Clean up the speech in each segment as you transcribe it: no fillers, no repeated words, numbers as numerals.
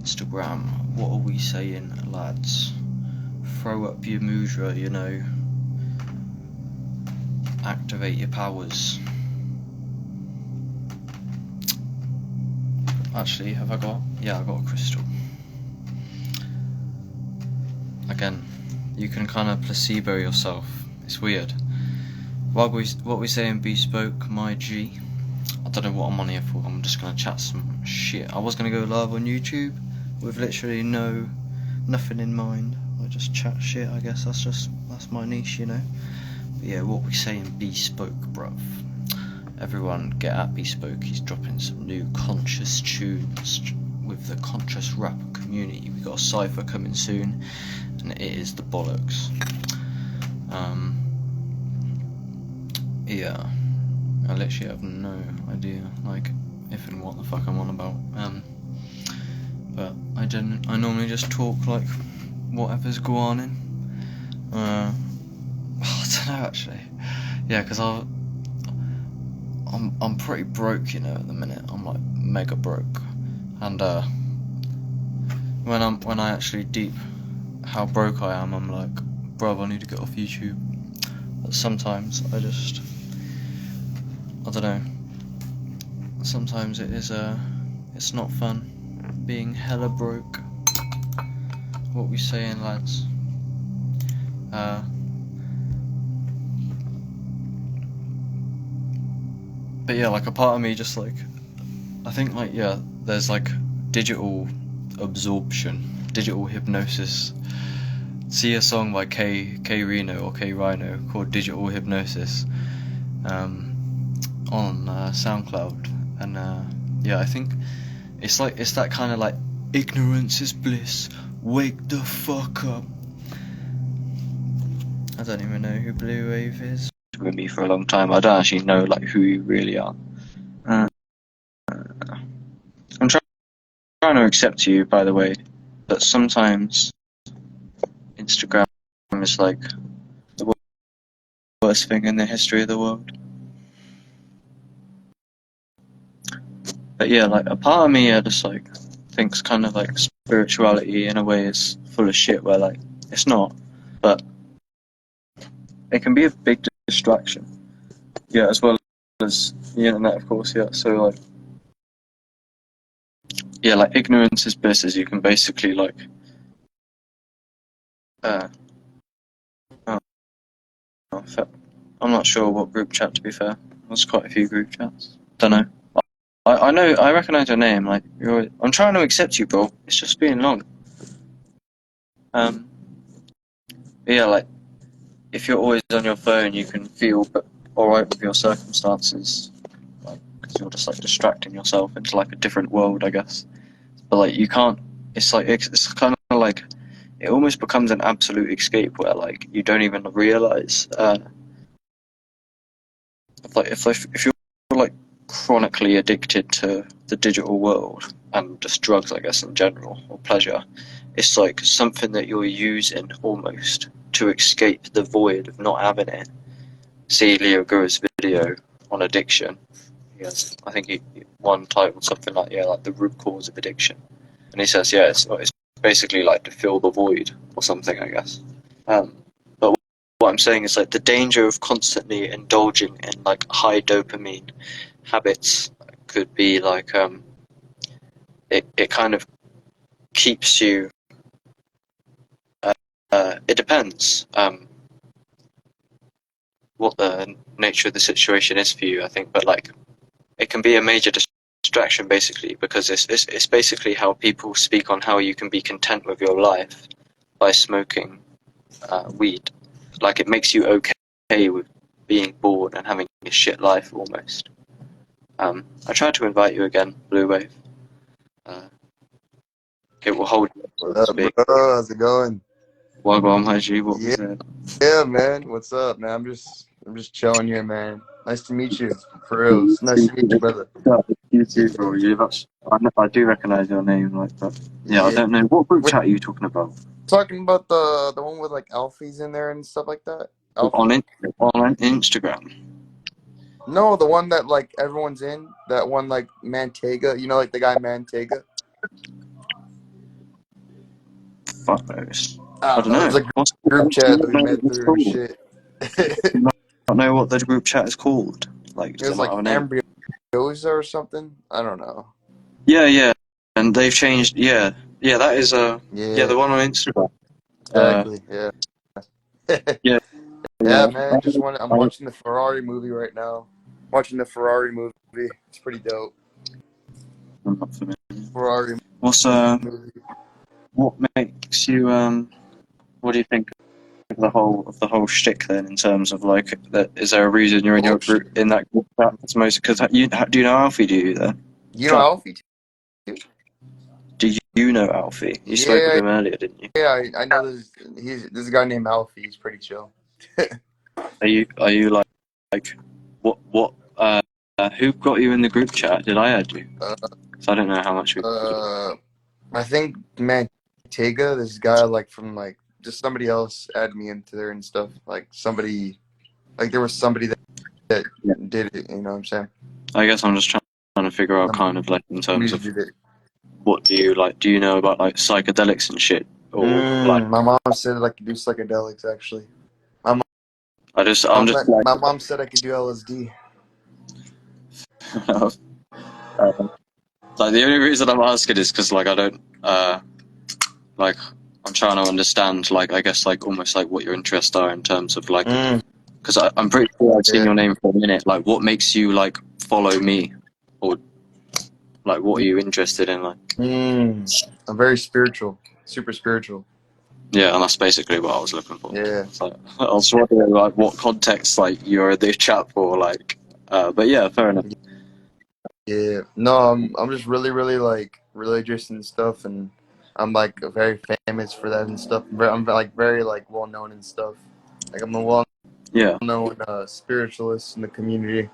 Instagram, what are we saying, lads? Throw up your mudra, you know. Activate your powers. Actually, have I got? Yeah, I got a crystal. Again, you can kind of placebo yourself. It's weird. What we saying, Bespoke, my G? I don't know what I'm on here for. I'm just gonna chat some shit. I was gonna go live on YouTube with literally nothing in mind. I just chat shit. I guess that's my niche, you know. But yeah, what we saying, Bespoke, bruv. Everyone get at Bespoke. He's dropping some new conscious tunes with the conscious rap community. We got a cypher coming soon, and it is the bollocks. Yeah, I literally have no idea, like, if and what the fuck I'm on about. But I normally just talk like whatever's going on. I don't know actually. Yeah, because I'm pretty broke, you know, at the minute. I'm like mega broke, and when I actually deep how broke I am, I'm like, bruv, I need to get off YouTube. But sometimes I don't know. Sometimes it's not fun being hella broke. What we saying, lads? But yeah, like a part of me just like, I think like, yeah, there's like digital absorption, digital hypnosis. See a song by K Reno or K Rhino called Digital Hypnosis on SoundCloud, and yeah, I think it's that kind of like ignorance is bliss, wake the fuck up. I don't even know who Blue Wave is. With me for a long time, I don't actually know like who you really are. I'm trying to accept you, by the way, but sometimes Instagram is like the worst thing in the history of the world. But yeah, like a part of me just like thinks kind of like spirituality in a way is full of shit, where like it's not, but it can be a big distraction. Yeah, as well as the internet, of course. Yeah, so like, yeah, like ignorance is bliss. Is you can basically like, oh, I'm not sure what group chat. To be fair, there's quite a few group chats. Don't know. I know. I recognize your name. Like, I'm trying to accept you, bro. It's just being long. Yeah, like if you're always on your phone, you can feel alright with your circumstances, like because you're just like distracting yourself into like a different world, I guess. But like you can't. It's like it's kind of like it almost becomes an absolute escape where like you don't even realize. If you're like chronically addicted to the digital world and just drugs, I guess in general, or pleasure, it's like something that you're using almost to escape the void of not having it. See Leo Guru's video on addiction. Yes, I think one titled something like, yeah, like the root cause of addiction, and he says, yeah, it's basically like to fill the void or something, I guess. But what I'm saying is like the danger of constantly indulging in like high dopamine habits could be like it kind of keeps you. It depends what the nature of the situation is for you, I think, but like it can be a major distraction basically, because it's basically how people speak on how you can be content with your life by smoking weed. Like it makes you okay with being bored and having a shit life almost. I tried to invite you again, Blue Wave. It will hold you What up, bro? How's it going? Wagwan Haji, what was it? Yeah, man. What's up, man? I'm just chilling here, man. Nice to meet you. For real. It's nice to meet you, brother. You too, bro. I do recognize your name, like, but yeah, I don't know. What group chat are you talking about? Talking about the one with like alfies in there and stuff like that. On Instagram. No, the one that like everyone's in. That one like Mantega. You know, like the guy Mantega. Fuck knows. I I don't don't know. know. There's a What's group chat that we know what met it's through and called? shit. Do not know what the group chat is called. Like, It does it was not like have a name? Embryoza or something. I don't know. Yeah, yeah. And they've changed. Yeah, yeah. That is yeah, Yeah, the one on Instagram. Uh, exactly. Yeah. yeah, Yeah, yeah. man. I'm watching the Ferrari movie right now. Watching the Ferrari movie. It's pretty dope. I'm not familiar. Ferrari What's movie. what makes you what do you think of the whole shtick then in terms of like that? Is there a reason you're in Oh your shit. group in that group chat? It's most because you do you know Alfie? Do you there? You know Alfie too? Do you know Alfie? You spoke with Yeah, him earlier, didn't you? yeah. I know this guy named Alfie. He's pretty chill. Are you like what who got you in the group chat? Did I add you? Uh, 'Cause I don't know how much we. I think Mantega, this guy like from like just somebody else added me into there and stuff. Like somebody, like there was somebody that Yeah. did it. You know what I'm saying? I guess I'm just trying to figure out kind of like in terms Somebody of did it. what do you like? Do you know about like psychedelics and shit, or like My mom said I could do psychedelics. Actually, my I'm just like my mom said I could do LSD. uh, like the only reason I'm asking is because like I don't like I'm trying to understand like I guess like almost like what your interests are in terms of like because I'm pretty sure I've seen Yeah. your name for a minute. Like what makes you like follow me, or like what are you interested in? Like I'm very spiritual, super spiritual. yeah, and that's basically what I was looking for. Yeah. So I was wondering like what context like you're in this chat for, like. But yeah, fair enough. Yeah, no, I'm just really like religious and stuff, and I'm like very famous for that and stuff. I'm like very like well known and stuff. Like I'm a well Yeah, known spiritualist in the community.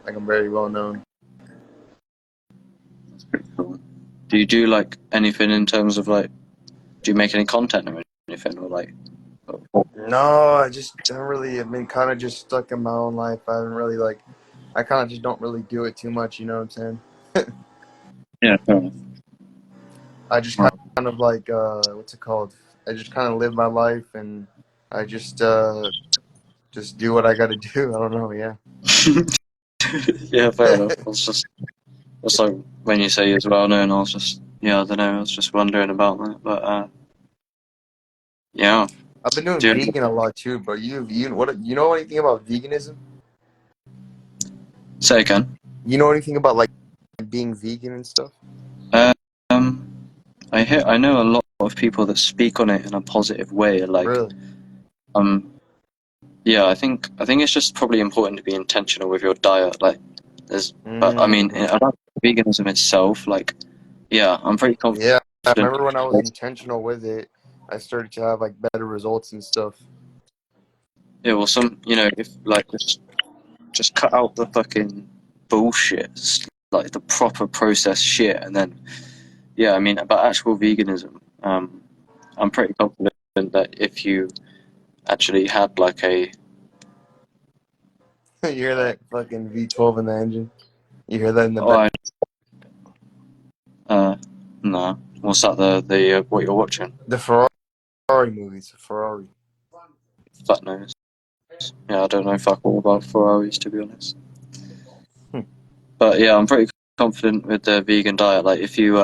Like I'm very well known. that's pretty cool. Do you do like anything in terms of like? Do you make any content or anything, or like? No, I just don't really. I've been kind of just stuck in my own life. I haven't really like. I kind of just don't really do it too much. You know what I'm saying? Yeah, fair enough. I just kind of like what's it called? I just kind of live my life and I just do what I got to do. I don't know. Yeah. Yeah, fair enough. It's like when you say as well known, I was just yeah, I don't know, I was just wondering about that, but yeah. I've been doing Do vegan a lot too, but you know anything about veganism? say again. You know anything about like being vegan and stuff? Um, I know a lot of people that speak on it in a positive way. Like, Really? um, yeah, I think it's just probably important to be intentional with your diet. Like, but I mean, Mm. about veganism itself, like, yeah, I'm pretty Yeah, I confident. remember when I was intentional with it, I started to have like better results and stuff. Yeah, well, if like just cut out the fucking bullshit, like the proper processed shit, and then yeah, I mean, about actual veganism, I'm pretty confident that if you actually had like a You hear that fucking V12 in the engine? You hear that in the oh, back? no, what's that? The what you're watching? The Ferrari movies, Ferrari. Fat nose. Yeah, I don't know fuck all about Ferraris to be honest. Hmm. But yeah, I'm pretty confident with the vegan diet. Like if you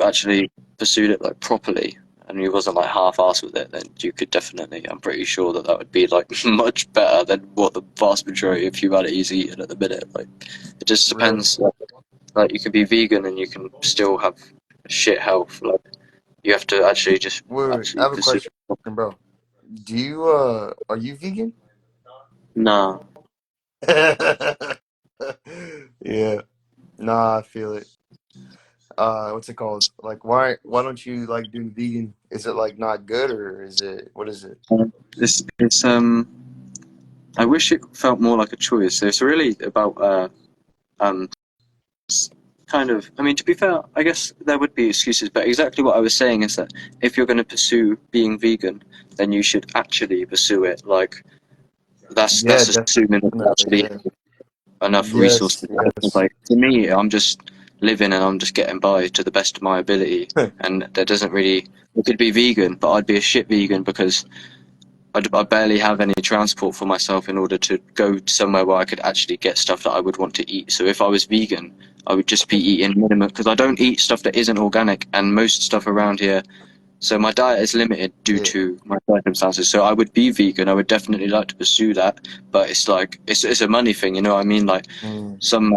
actually pursued it like properly and you wasn't like half-assed with it, then you could definitely. I'm pretty sure that would be like much better than what the vast majority of humanity is eating at the minute. Like it just Really? depends. Like you could be vegan and you can still have shit health. Like you have to actually just Wait, I actually have a pursue question, it. bro. Do you are you vegan? Nah. Yeah. Nah, I feel it. What's it called? Like, why don't you like doing vegan? Is it like not good or is it what is it? It's I wish it felt more like a choice. It's really about um kind of. I mean, to be fair, I guess there would be excuses, but exactly what I was saying is that if you're going to pursue being vegan, then you should actually pursue it. Like that's Yeah, assuming that you definitely. actually Yeah. have enough Yes, resources. yes. Like to me, I'm just living and I'm just getting by to the best of my ability. And there doesn't really, it could be vegan, but I'd be a shit vegan because I barely have any transport for myself in order to go somewhere where I could actually get stuff that I would want to eat. So if I was vegan, I would just be eating minimum, because I don't eat stuff that isn't organic, and most stuff around here. So my diet is limited due Yeah. to my circumstances. So I would be vegan. I would definitely like to pursue that, but it's like it's a money thing, you know what I mean? Like Mm. some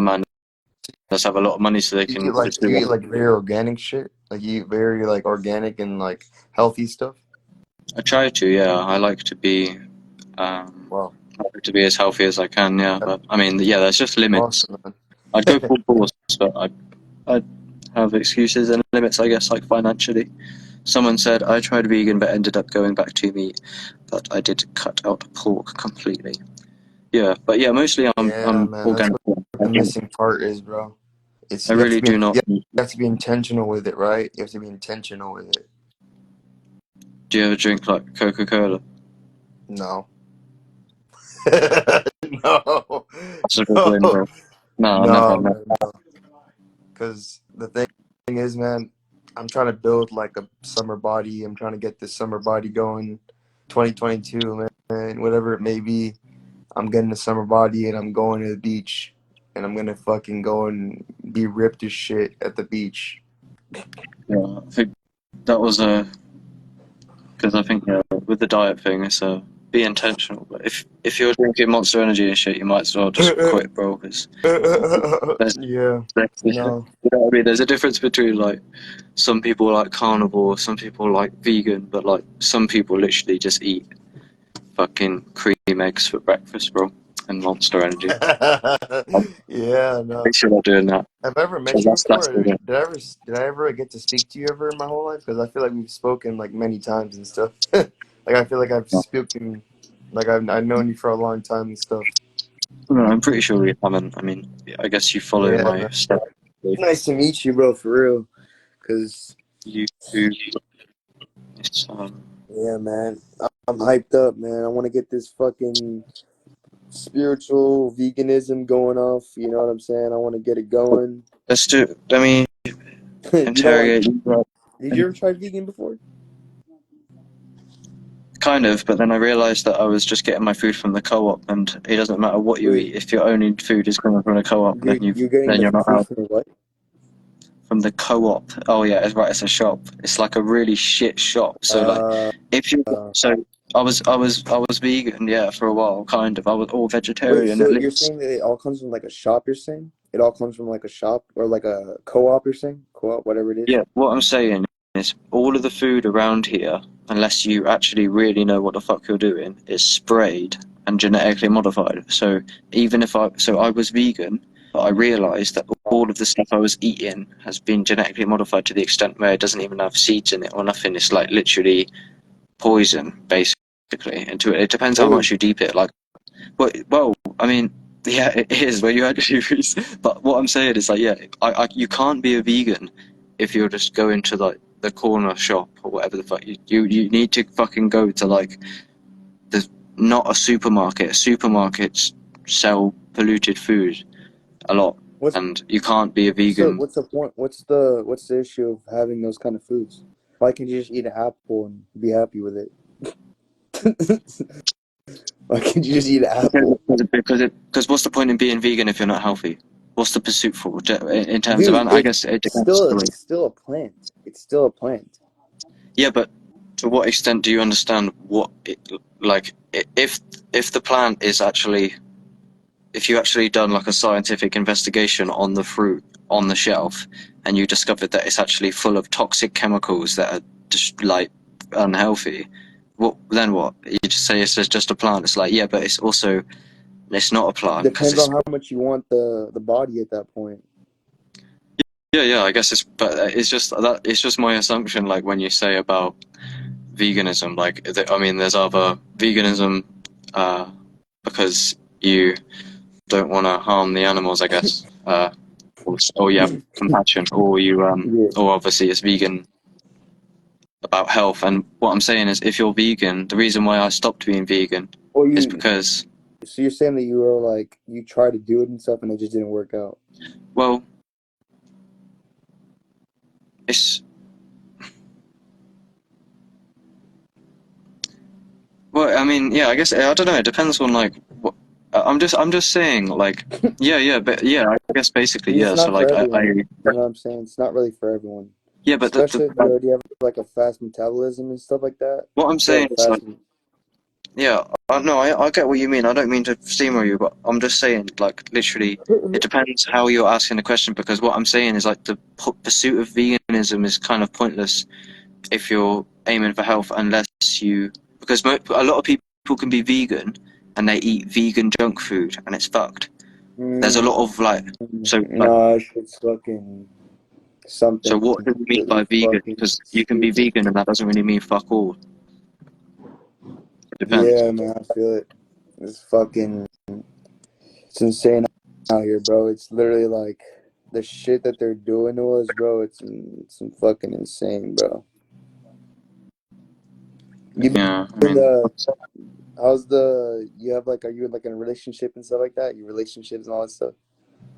man does have a lot of money, so they can You pursue eat it. like very organic shit. Like you eat very like organic and like healthy stuff. I try to, yeah. I like to be um, Wow, I like to be as healthy as I can, yeah. that's But I mean, yeah, there's just limits. awesome, man. I'd go full force, but I have excuses and limits, I guess, like financially. Someone said I tried vegan but ended up going back to meat, but I did cut out pork completely. Yeah, but yeah, mostly Yeah, I'm man, that's organic. what the missing part is, bro. It's I really do not. you have to be intentional with it, right? You have to be intentional with it. Do you ever drink like Coca-Cola? No. No. That's a good win, No. bro. No, never, No, never. man, no. Because the thing is, man, I'm trying to build like a summer body. I'm trying to get this summer body going 2022, man. Whatever it may be, I'm getting a summer body and I'm going to the beach. And I'm going to fucking go and be ripped as shit at the beach. Yeah, I think that was because I think with the diet thing, it's be intentional. But if you're drinking Monster Energy and shit, you might as well just quit, bro. Because there's Yeah, you know no. what I mean? There's a difference between like some people like carnivore, some people like vegan, but like some people literally just eat fucking cream eggs for breakfast, bro, and Monster Energy. I'm Yeah, no. pretty sure they're doing that. Have I ever So met you before? that's Or the did I ever get to speak to you ever in my whole life? Because I feel like we've spoken like many times and stuff. Like I feel like I've spoken, like I've known you for a long time and stuff. no, I'm pretty sure we haven't. I mean, I guess you follow Yeah, my man. stuff. Nice to meet you, bro. For real. Cause You do. It's, yeah, man. I'm hyped up, man. I want to get this fucking spiritual veganism going off. You know what I'm saying? I want to get it going. let's do. Let me You don't like? interrogate you. Right. Did you ever try vegan before? Kind of, but then I realised that I was just getting my food from the co-op, and it doesn't matter what you Wait, eat. If your only food is coming from the co-op, you're getting then the you're not food out from the what? from the co-op. Oh yeah, it's right. It's a shop. It's like a really shit shop. So like, Uh, if you so I was vegan, yeah, for a while, kind of. I was all Wait, vegetarian so at you're least. saying that it all comes from like a shop, you're saying? It all comes from like a shop or like a co-op, you're saying? Co-op, whatever it is? Yeah, what I'm saying is all of the food around here, unless you actually really know what the fuck you're doing, is sprayed and genetically modified. So so I was vegan, but I realised that all of the stuff I was eating has been genetically modified to the extent where it doesn't even have seeds in it or nothing. It's like literally poison, basically. It depends how Oh, much you deep it. Like, well, I mean, yeah, it is where you actually but what I'm saying is like, yeah, you can't be a vegan if you're just going to like the corner shop or whatever the fuck. You need to fucking go to like the not a supermarket. Supermarkets sell polluted food a lot, what's and you can't be a vegan. what's the point? What's the issue of having those kind of foods? Why can't you just eat an apple and be happy with it? Why can't you just eat an apple? Because what's the point in being vegan if you're not healthy? What's the pursuit for in terms of? Dude, And I it's guess it depends. it's still a plant. It's still a plant. Yeah, but to what extent do you understand like if the plant is actually if you actually done like a scientific investigation on the fruit on the shelf and you discovered that it's actually full of toxic chemicals that are just like unhealthy, then what? You just say it's just a plant. It's like, yeah, but it's not a plant because Depends it's on how much you want the body at that point. yeah, I guess it's just my assumption, like when you say about veganism, like I mean there's other veganism because you don't want to harm the animals, I guess, or you have compassion, or you Yeah. or obviously it's vegan about health. And what I'm saying is, if you're vegan, the reason why I stopped being vegan Or is you because So you're saying that you were like you tried to do it and stuff, and it just didn't work out. Well, it's well, I mean, yeah, I guess I don't know. It depends on like what. I'm just saying, like, but yeah, I guess basically, It's yeah. So not for like, everyone. You know what I'm saying? It's not really for everyone. yeah, but Especially if you already have like a fast metabolism and stuff like that. what I'm If you have saying a is like, fast, yeah, no, I get what you mean. I don't mean to steamroll you, but I'm just saying, like, literally, it depends how you're asking the question because what I'm saying is like the pursuit of veganism is kind of pointless if you're aiming for health unless you because a lot of people can be vegan and they eat vegan junk food and it's fucked. There's a lot of like like no, it's fucking so something what do you mean completely by vegan? fucking Because you can be stupid. vegan and that doesn't really mean fuck all. It depends. Yeah, man, I feel it. It's fucking, it's insane out here, bro. It's literally like the shit that they're doing to us, bro. It's fucking insane, bro. You've Yeah, I been mean, how's the, you have like, are you like in a relationship and stuff like that? Your relationships and all that stuff?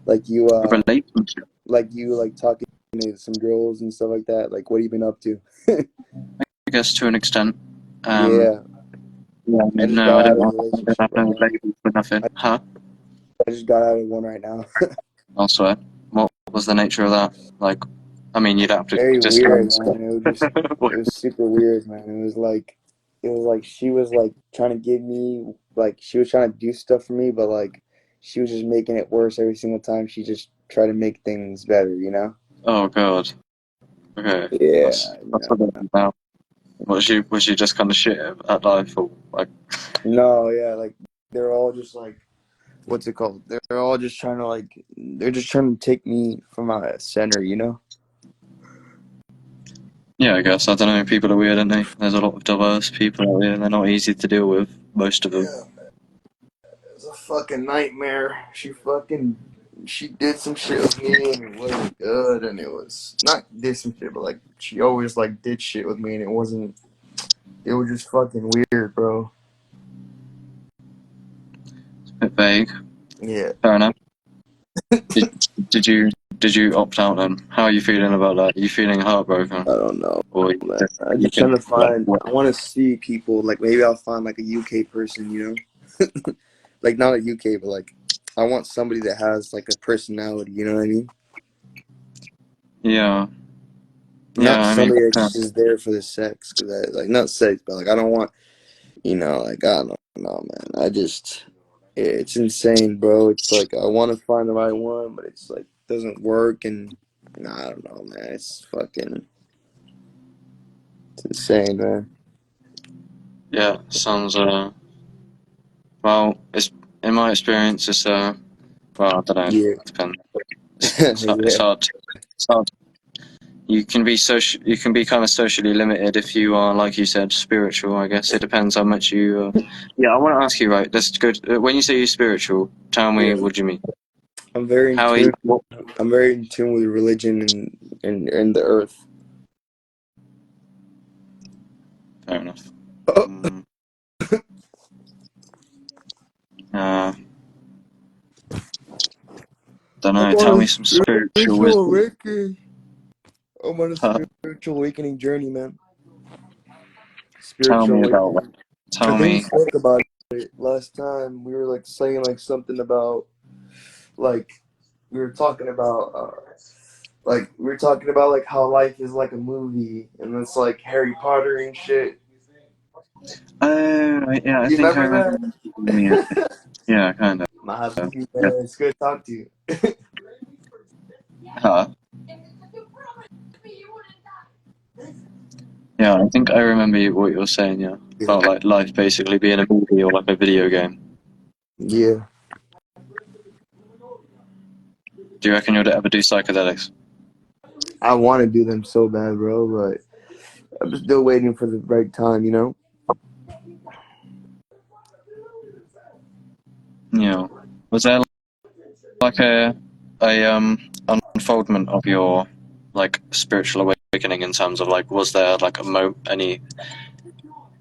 Like relationship, like you like talking to some girls and stuff like that? Like, what have you been up to? I guess to an extent. Um, Yeah, yeah, I I mean, just no, got I out don't of a want to relationship have right no now. labels for nothing. Huh? I just got out of one right now. I'll swear. What was the nature of that? Like, I mean, you'd have to Very weird, disclose. man. It was super weird, man. It was like she was like trying to give me like she was trying to do stuff for me, but like she was just making it worse every single time. She just tried to make things better, you know? Oh god. Okay. Yeah, That's what it is now. Was she just kind of shit at life or like? no, yeah, like they're all just like what's it called? They're all just trying to like they're just trying to take me from my center, you know? Yeah, I guess I don't know. People are weird, aren't they? There's a lot of diverse people out there, and they're not easy to deal with. Most of them. Yeah, it was a fucking nightmare. She did some shit with me and it wasn't good, and it was not did some shit, but like she always like did shit with me and it was just fucking weird, bro. A bit vague. Yeah. Fair enough. Did, did you did you opt out then? How are you feeling about that? Are you feeling heartbroken, I don't know, or man. I'm you just trying can to like find what? I wanna see people, like maybe I'll find like a UK person, you know? Like not a UK, but like I want somebody that has like a personality, you know what I mean? Yeah, yeah. Not I mean, somebody that's just there for the sex, cause I like not sex, but like I don't want, like I don't know, man. It's insane, bro. It's like I want to find the right one, but it's like doesn't work, and nah, I don't know, man. It's insane, man. yeah. Sounds well. It's in my experience. It's well, I don't know. Yeah, Depends. It's yeah. hard. It's hard. You can be you can be kind of socially limited if you are, like you said, spiritual. I guess it depends how much you. Yeah, I want to ask you. Right, let's go. When you say you're spiritual, tell me Yeah. what do you mean? I'm very in How are you? tune. I'm very in tune with religion and the earth. Fair enough. Oh, Mm, uh, don't I'm know. Tell on a me some spiritual spiritual wisdom. awakening. I'm on a Huh? spiritual awakening journey, man. Tell Spiritual me about it. awakening. I Tell think we me. spoke about it last time. We were like saying like something about like we were talking about like how life is like a movie and it's like Harry Potter and shit. Oh, yeah. I You think I remember remember. Yeah, that? yeah, kind of. Mahabubi, Yeah. man, it's good to talk to you. Huh? Yeah, I think I remember what you were saying. Yeah, Yeah. about like life basically being a movie or like a video game. Yeah. Do you reckon you'll ever do psychedelics? I want to do them so bad, bro, but I'm still waiting for the right time, you know? Yeah. Was there like a unfoldment of your like spiritual awakening in terms of like was there like any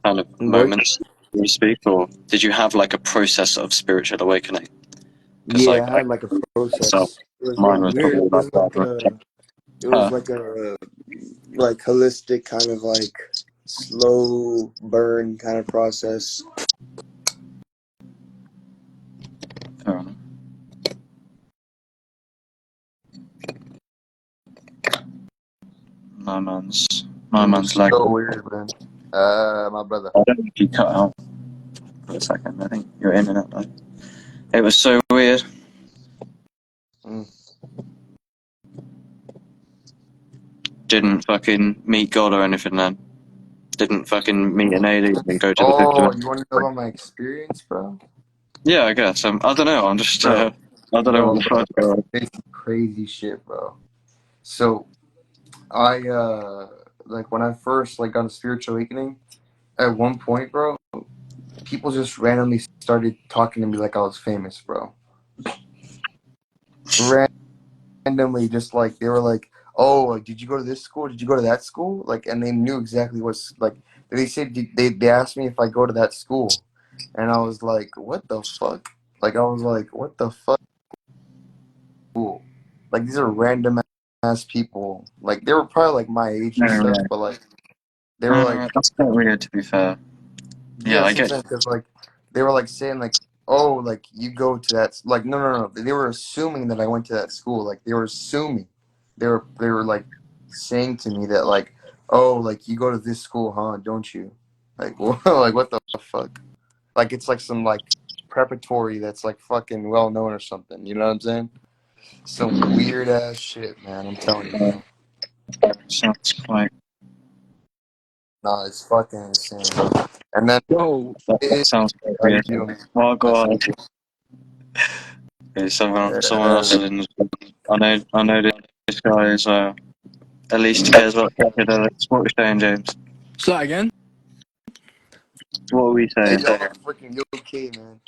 kind of What? moments? you speak, or did you have like a process of spiritual awakening? Because Yeah, like I had like a so process. It was mine really was weird. probably It was like like that. a, it was Huh. like a like holistic kind of like slow burn kind of process. Fair enough. My man's It was like. so weird, man. My brother. I don't know if you cut out for a second. I think your internet. Like, it was so weird. Mm. Didn't fucking meet God or anything then. Didn't fucking meet an alien and go to the fifth Oh, you dimension. want to know about my experience, bro? Yeah, I guess. I don't know. I'm just. Bro, I don't know yo, what the bro, fuck's going on. it's crazy shit, bro. So I like when I first like got a spiritual awakening, at one point, bro, people just randomly started talking to me like I was famous, bro. Randomly, just like they were like, "Oh, like, did you go to this school? Did you go to that school?" Like, and they knew exactly what's like. They said they asked me if I go to that school, and I was like, "What the fuck?" Like, I was like, "What the fuck?" Cool. Like, these are random ass people. Like, they were probably like my age and No, stuff, yeah. but like they were like, That's quite weird, to be fair. yeah, Yeah, I that's what I'm get. saying. Because like they were like saying like, "Oh, like you go to that." Like, no. They were assuming that I went to that school. Like, they were assuming. They were like saying to me that like, "Oh, like you go to this school, huh? Don't you?" Like, like what the fuck? Like it's like some like preparatory that's like fucking well known or something. You know what I'm saying? Some weird ass shit, man. I'm telling you, bro. Sounds quite. Nah, it's fucking insane, bro. And then Yo, That sounds quite how you weird. doing? Oh Nice to god. meet you. Okay, someone else Uh, is in this. I know this guy is. At least he cares about psychedelics. What are we saying, James? say that again, What are we hey, saying? y'all are freaking okay, man.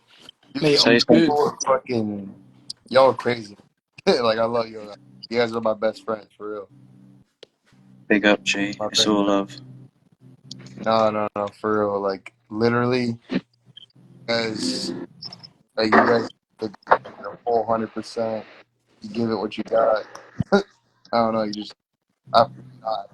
mate. Say I'm something. good. People are fucking. Y'all are crazy. Like I love you. You guys are my best friends for real. Big up, G. My It's best all friend. love. No, for real. Like literally, guys, like you guys, the whole 100%. You give it what you got. I don't know. You just, I, I,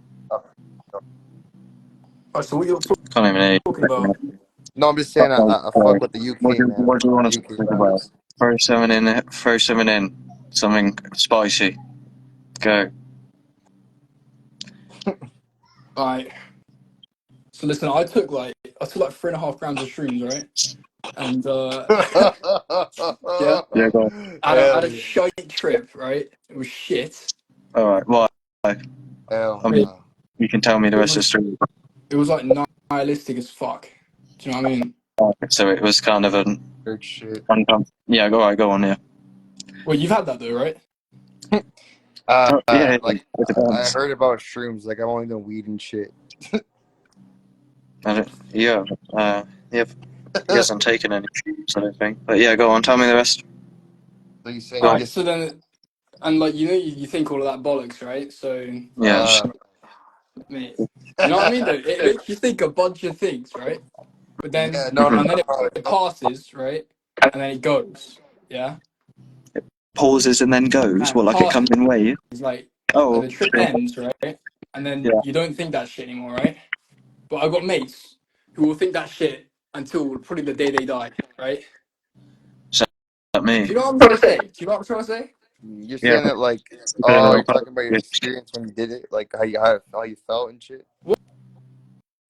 Oh, so what you're Can't even hear talking about? you. no, I'm just saying. I fuck with the UK, man. I What do you fuck want with us the to UK talk about? rappers. Throw something in. Throw something in. Something spicy. Go. All right. So listen, I took like 3.5 grams of shrooms, right? And yeah, Yeah, go on. I had Hell a yeah. shite trip, right? It was shit. All right. Why? Hell I mean, Mate, no. you can tell me the it rest of the was story. it was like nihilistic as fuck. Do you know what I mean? So it was kind of an Weird shit. uncomfortable. Yeah, go on. Go on. Yeah. Well, you've had that though, right? Yeah. Like It I depends. heard about shrooms. Like I've only done weed and shit. Yeah. Yeah. I guess I'm taking any shoots, I don't think. But yeah, go on. Tell me the rest. So you saying All you right. get So then, and like you think all of that bollocks, right? So, Yeah. uh mate, you know what I mean? Though it makes you think a bunch of things, right? But then yeah, no, Mhm. and then no. it passes, right? And then it goes, yeah. Pauses and then goes. And it Well, like it passes, comes in waves. like Oh, the trip ends, right? And then yeah. you don't think that shit anymore, right? But I've got mates who will think that shit until probably the day they die, right? So that Do me. you know what I'm trying to say? Do you know what I'm trying to say? You're Yeah. saying that like Depending on oh, what you're part talking about your yeah. experience when you did it, like how you felt and shit. What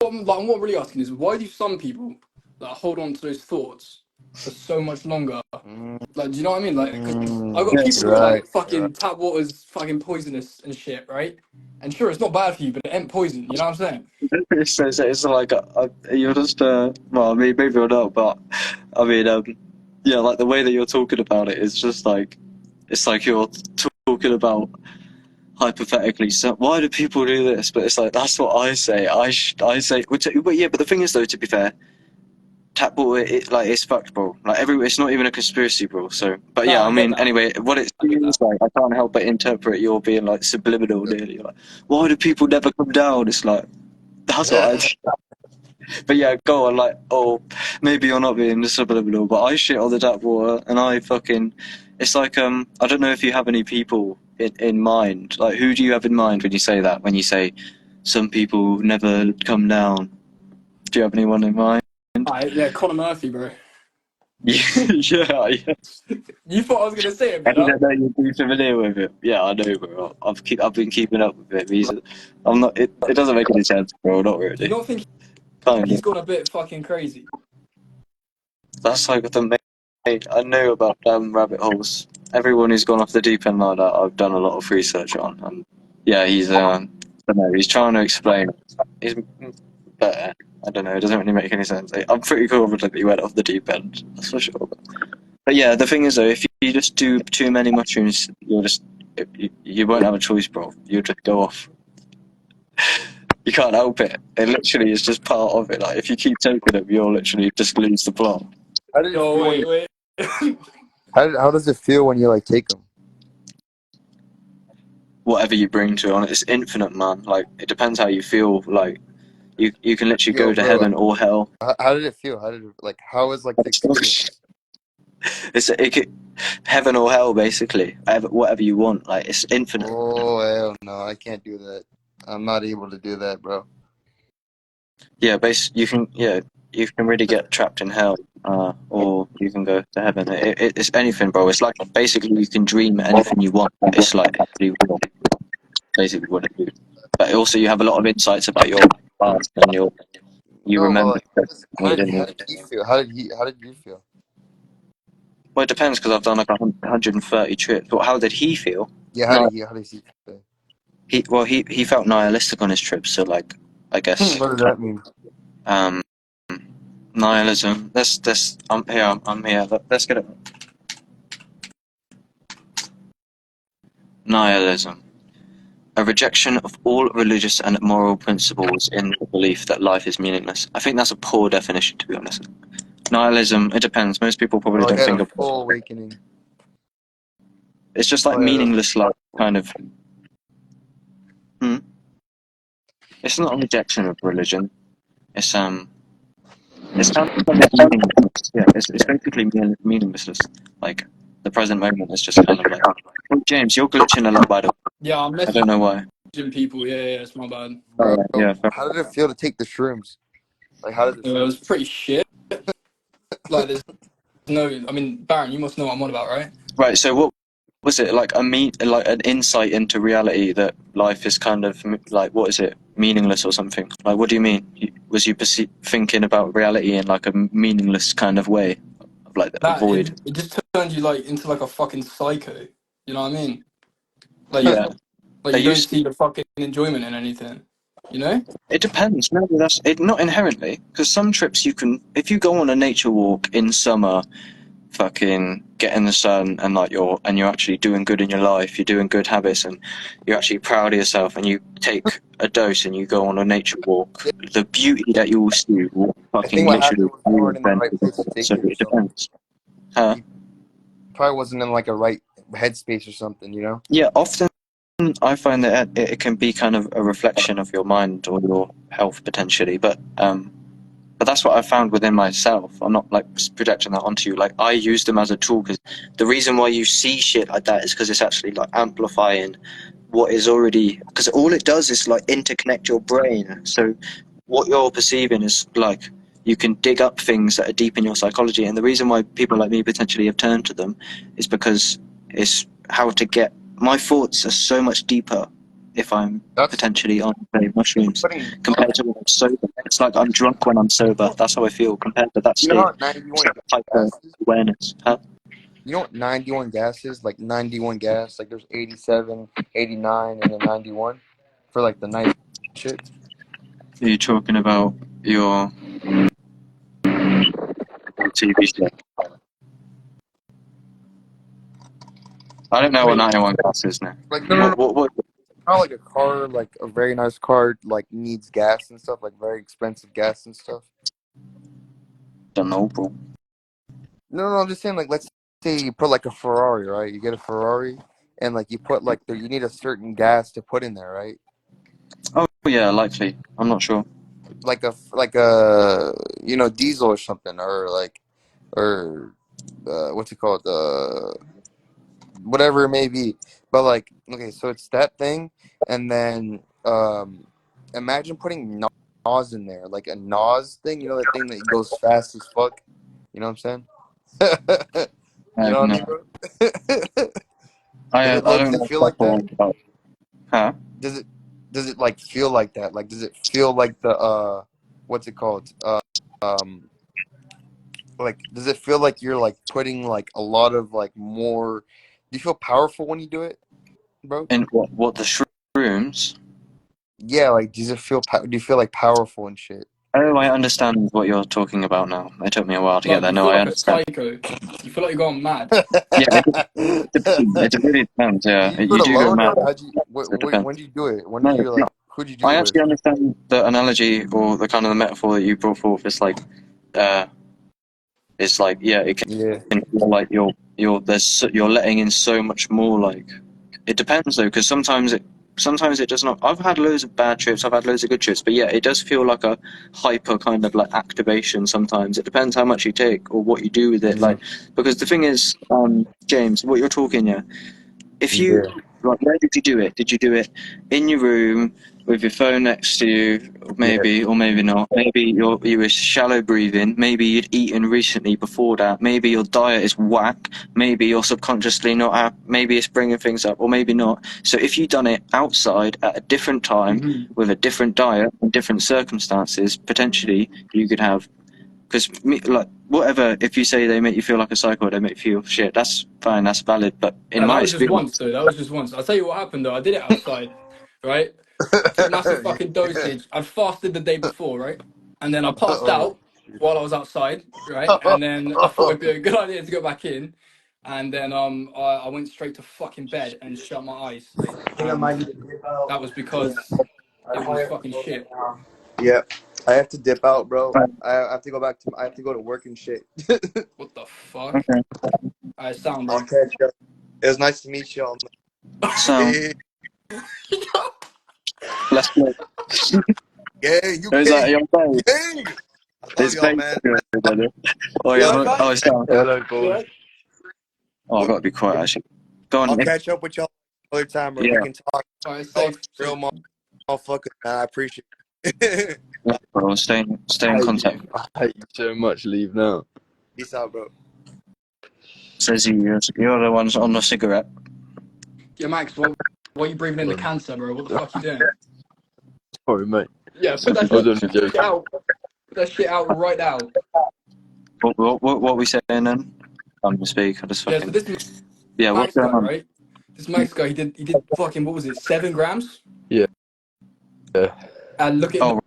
I'm really asking is why do some people like hold on to those thoughts for so much longer? Mm, Like, do you know what I mean? Like, because I've got people Yes. who are right, like right. fucking tap water's fucking poisonous and shit, right? And sure, it's not bad for you, but it ain't poison. You know what I'm saying? It's like you're just well, I mean, maybe or not, but I mean, yeah, like the way that you're talking about it is just like it's like you're talking about hypothetically. So why do people do this? But it's like that's what I say. I say, but yeah, but the thing is though, to be fair, tap water like it's fucked, bro. Like it's not even a conspiracy, bro. So, but No, yeah, I I get mean, that. anyway, what it I get seems that. like, I can't help but interpret you're being like subliminal, nearly. Like, why do people never come down? It's like that's what I. But yeah, go on, like, oh, maybe you're not being subliminal, but I shit on the tap water, and it's like, I don't know if you have any people in mind. Like, who do you have in mind when you say that? When you say, some people never come down. Do you have anyone in mind? Yeah, Conor Murphy, bro. Yeah, yeah. You thought I was gonna say it, I brother? didn't know you'd be familiar with him. Yeah, I know, bro. I've been keeping up with him. I'm not. It doesn't make any sense, bro. Not Do you really. not think Kind he's of. gone a bit fucking crazy? That's like the main. I know about rabbit holes. Everyone who's gone off the deep end like that, I've done a lot of research on, and yeah, I don't know. He's trying to explain. He's better. I don't know. It doesn't really make any sense. I'm pretty confident that he went off the deep end. That's for sure. But yeah, the thing is though, if you just do too many mushrooms, you won't have a choice, bro. You'll just go off. You can't help it. It literally is just part of it. Like if you keep taking them, you'll literally just lose the plot. How did it Oh feel when wait. how does it feel when you like take them? Whatever you bring to it on it, it's infinite, man. Like it depends how you feel. Like you can literally Yo, go to bro, heaven or hell. how did it feel? How was like the experience? Heaven or hell, basically. Whatever you want. Like it's infinite. Oh hell no, I can't do that. I'm not able to do that, bro. Yeah, you can really get trapped in hell, or you can go to heaven. It's anything, bro. It's like basically you can dream anything you want. It's like actually real, basically what it is. But also you have a lot of insights about your past and you No, but remember like, stuff you didn't how know. did he feel? How did you feel? Well, it depends because I've done like 130 trips. But how did he feel? Yeah, No, how did he feel? he felt nihilistic on his trip. So like, I guess What does that mean? um, nihilism. I'm here. I'm here. Let's get it. Nihilism. A rejection of all religious and moral principles in the belief that life is meaningless. I think that's a poor definition, to be honest. Nihilism, it depends. Most people probably Oh, I don't had think a of it. full awakening. It's just like Oh, yeah, meaningless life, kind of. Hmm? It's not a rejection of religion. It's it's kind of meaningless. Yeah, it's basically meaningless. Like the present moment is just kind of like. Oh, James, you're glitching a lot, by the way. Yeah, I'm I don't messaging know why. people. Yeah, it's my bad. bro. Yeah. How did it feel to take the shrooms? Like, how does it It feel? was pretty shit. Like, there's no. I mean, Baron, you must know what I'm on about, right? Right. So what was it like? Like an insight into reality that life is kind of like what is it, meaningless or something? Like what do you mean? Was you thinking about reality in like a meaningless kind of way, of like a That void? it just turned you like into like a fucking psycho. You know what I mean? Like Yeah. like They you don't used. see the fucking enjoyment in anything. You know? It depends. No, that's it. Not inherently, because some trips you can. If you go on a nature walk in summer, fucking get in the sun and like you're actually doing good in your life, you're doing good habits and you're actually proud of yourself and you take a dose and you go on a nature walk, the beauty that you will see will I fucking think what literally happened was you weren't in the right place to take so it or it something. depends. Huh? You probably wasn't in like a right headspace or something, you know? Yeah, often I find that it can be kind of a reflection of your mind or your health potentially, but that's what I found within myself. I'm not like projecting that onto you. Like I use them as a tool because the reason why you see shit like that is because it's actually like amplifying what is already. Because all it does is like interconnect your brain. So what you're perceiving is like you can dig up things that are deep in your psychology. And the reason why people like me potentially have turned to them is because it's how to get. My thoughts are so much deeper if I'm That's potentially on say, mushrooms putting. compared to when I'm sober. It's like I'm drunk when I'm sober. That's how I feel compared to that You know state. how It's 91 like hyper gas is? awareness. Huh? You know what 91 gas is? Like 91 gas. Like there's 87, 89, and then 91 for like the nice shit. Are you talking about your TV show? I don't know what Wait, 91 gas is now. Like no, no, no. What? Not like a car, like a very nice car, like needs gas and stuff, like very expensive gas and stuff. Don't know, bro. No, no, I'm just saying, like, let's say you put like a Ferrari, right? You get a Ferrari, and like you put like you need a certain gas to put in there, right? Oh yeah, likely. I'm not sure. like a diesel or something, or what's it called, whatever it may be. But like, okay, so it's that thing, and then imagine putting NOS in there, like a NOS thing, that thing that goes fast as fuck. You know what I'm saying? You know what I No, mean, bro? I Does don't it know feel stuff like all that? about. Huh? Does it like feel like that? Like, does it feel like the what's it called? Um, like, does it feel like you're like putting like a lot of like more? Do you feel powerful when you do it, bro? In what the shrooms? Yeah, like, does it feel? Do you feel like powerful and shit? Oh, I understand what you're talking about now. It took me a while to get Like there. you No, feel I like a understand. psycho. You feel like you're going mad. Yeah, it really depends. Did Yeah, you do it you do go alone, mad. or how'd you? So it depends. When did you do it? When did No, you no, like? Who'd you do I it with? actually understand the analogy or the kind of the metaphor that you brought forth. Uh, it's like, yeah, it Yeah, can feel like you're letting in so much more. Like, it depends though, because sometimes it does not. I've had loads of bad trips. I've had loads of good trips, but yeah, it does feel like a hyper kind of like activation. Sometimes it depends how much you take or what you do with it. yeah, Like, because the thing is, James, what you're talking, yeah. If you yeah, like, where did you do it? Did you do it in your room with your phone next to you, yeah, maybe or maybe not? Maybe you were shallow breathing. Maybe you'd eaten recently before that. Maybe your diet is whack. Maybe you're subconsciously not. Maybe it's bringing things up, or maybe not. So if you done it outside at a different time Hmm. with a different diet and different circumstances, potentially you could have. Because like whatever, if you say they make you feel like a psycho, they make you feel shit. That's fine. That's valid. But in No, my that was just once experience. though. That was just once. I'll tell you what happened though. I did it outside, right? I took massive fucking yeah. dosage. I'd fasted the day before, right? And then I passed Oh, out while I was outside, right? And then I thought it'd be a good idea to go back in. And then I went straight to fucking bed and shut my eyes. I think I And might need to dip out. that was because I it might was have to fucking go right shit. now. Yeah, I have to dip out, bro. I have to go back to. I have to go to work and shit. What the fuck? Okay. I sound, I'll bro. catch you. It was nice to meet y'all. So Yeah, let's go. yeah, Is that UK, your phone? gang. I love It's y'all, vape. man. Oh You yeah. alright, Oh, guys? it's down. Hello, You boys. alright? Oh, I gotta be quiet actually. Go I'll on. catch up with y'all another time, bro. We Yeah. can talk. Alright, Y'all safe. real Safe. motherfuckers, man. I appreciate it. Yeah, bro. Stay in contact. I hate you so much. Leave now. Peace out, bro. Says you're the ones on the cigarette. Yeah, Max, what are you breathing in the cancer, bro? What the fuck you doing? Sorry, mate. Yeah, put that I was shit only joking. out. Put that shit out right now. What we saying then? I'm gonna speak. I just Yeah, so fucking. this Yeah. What's Max going guy, on? right? This Max guy, he did fucking, what was it, 7 grams? Yeah. And look at him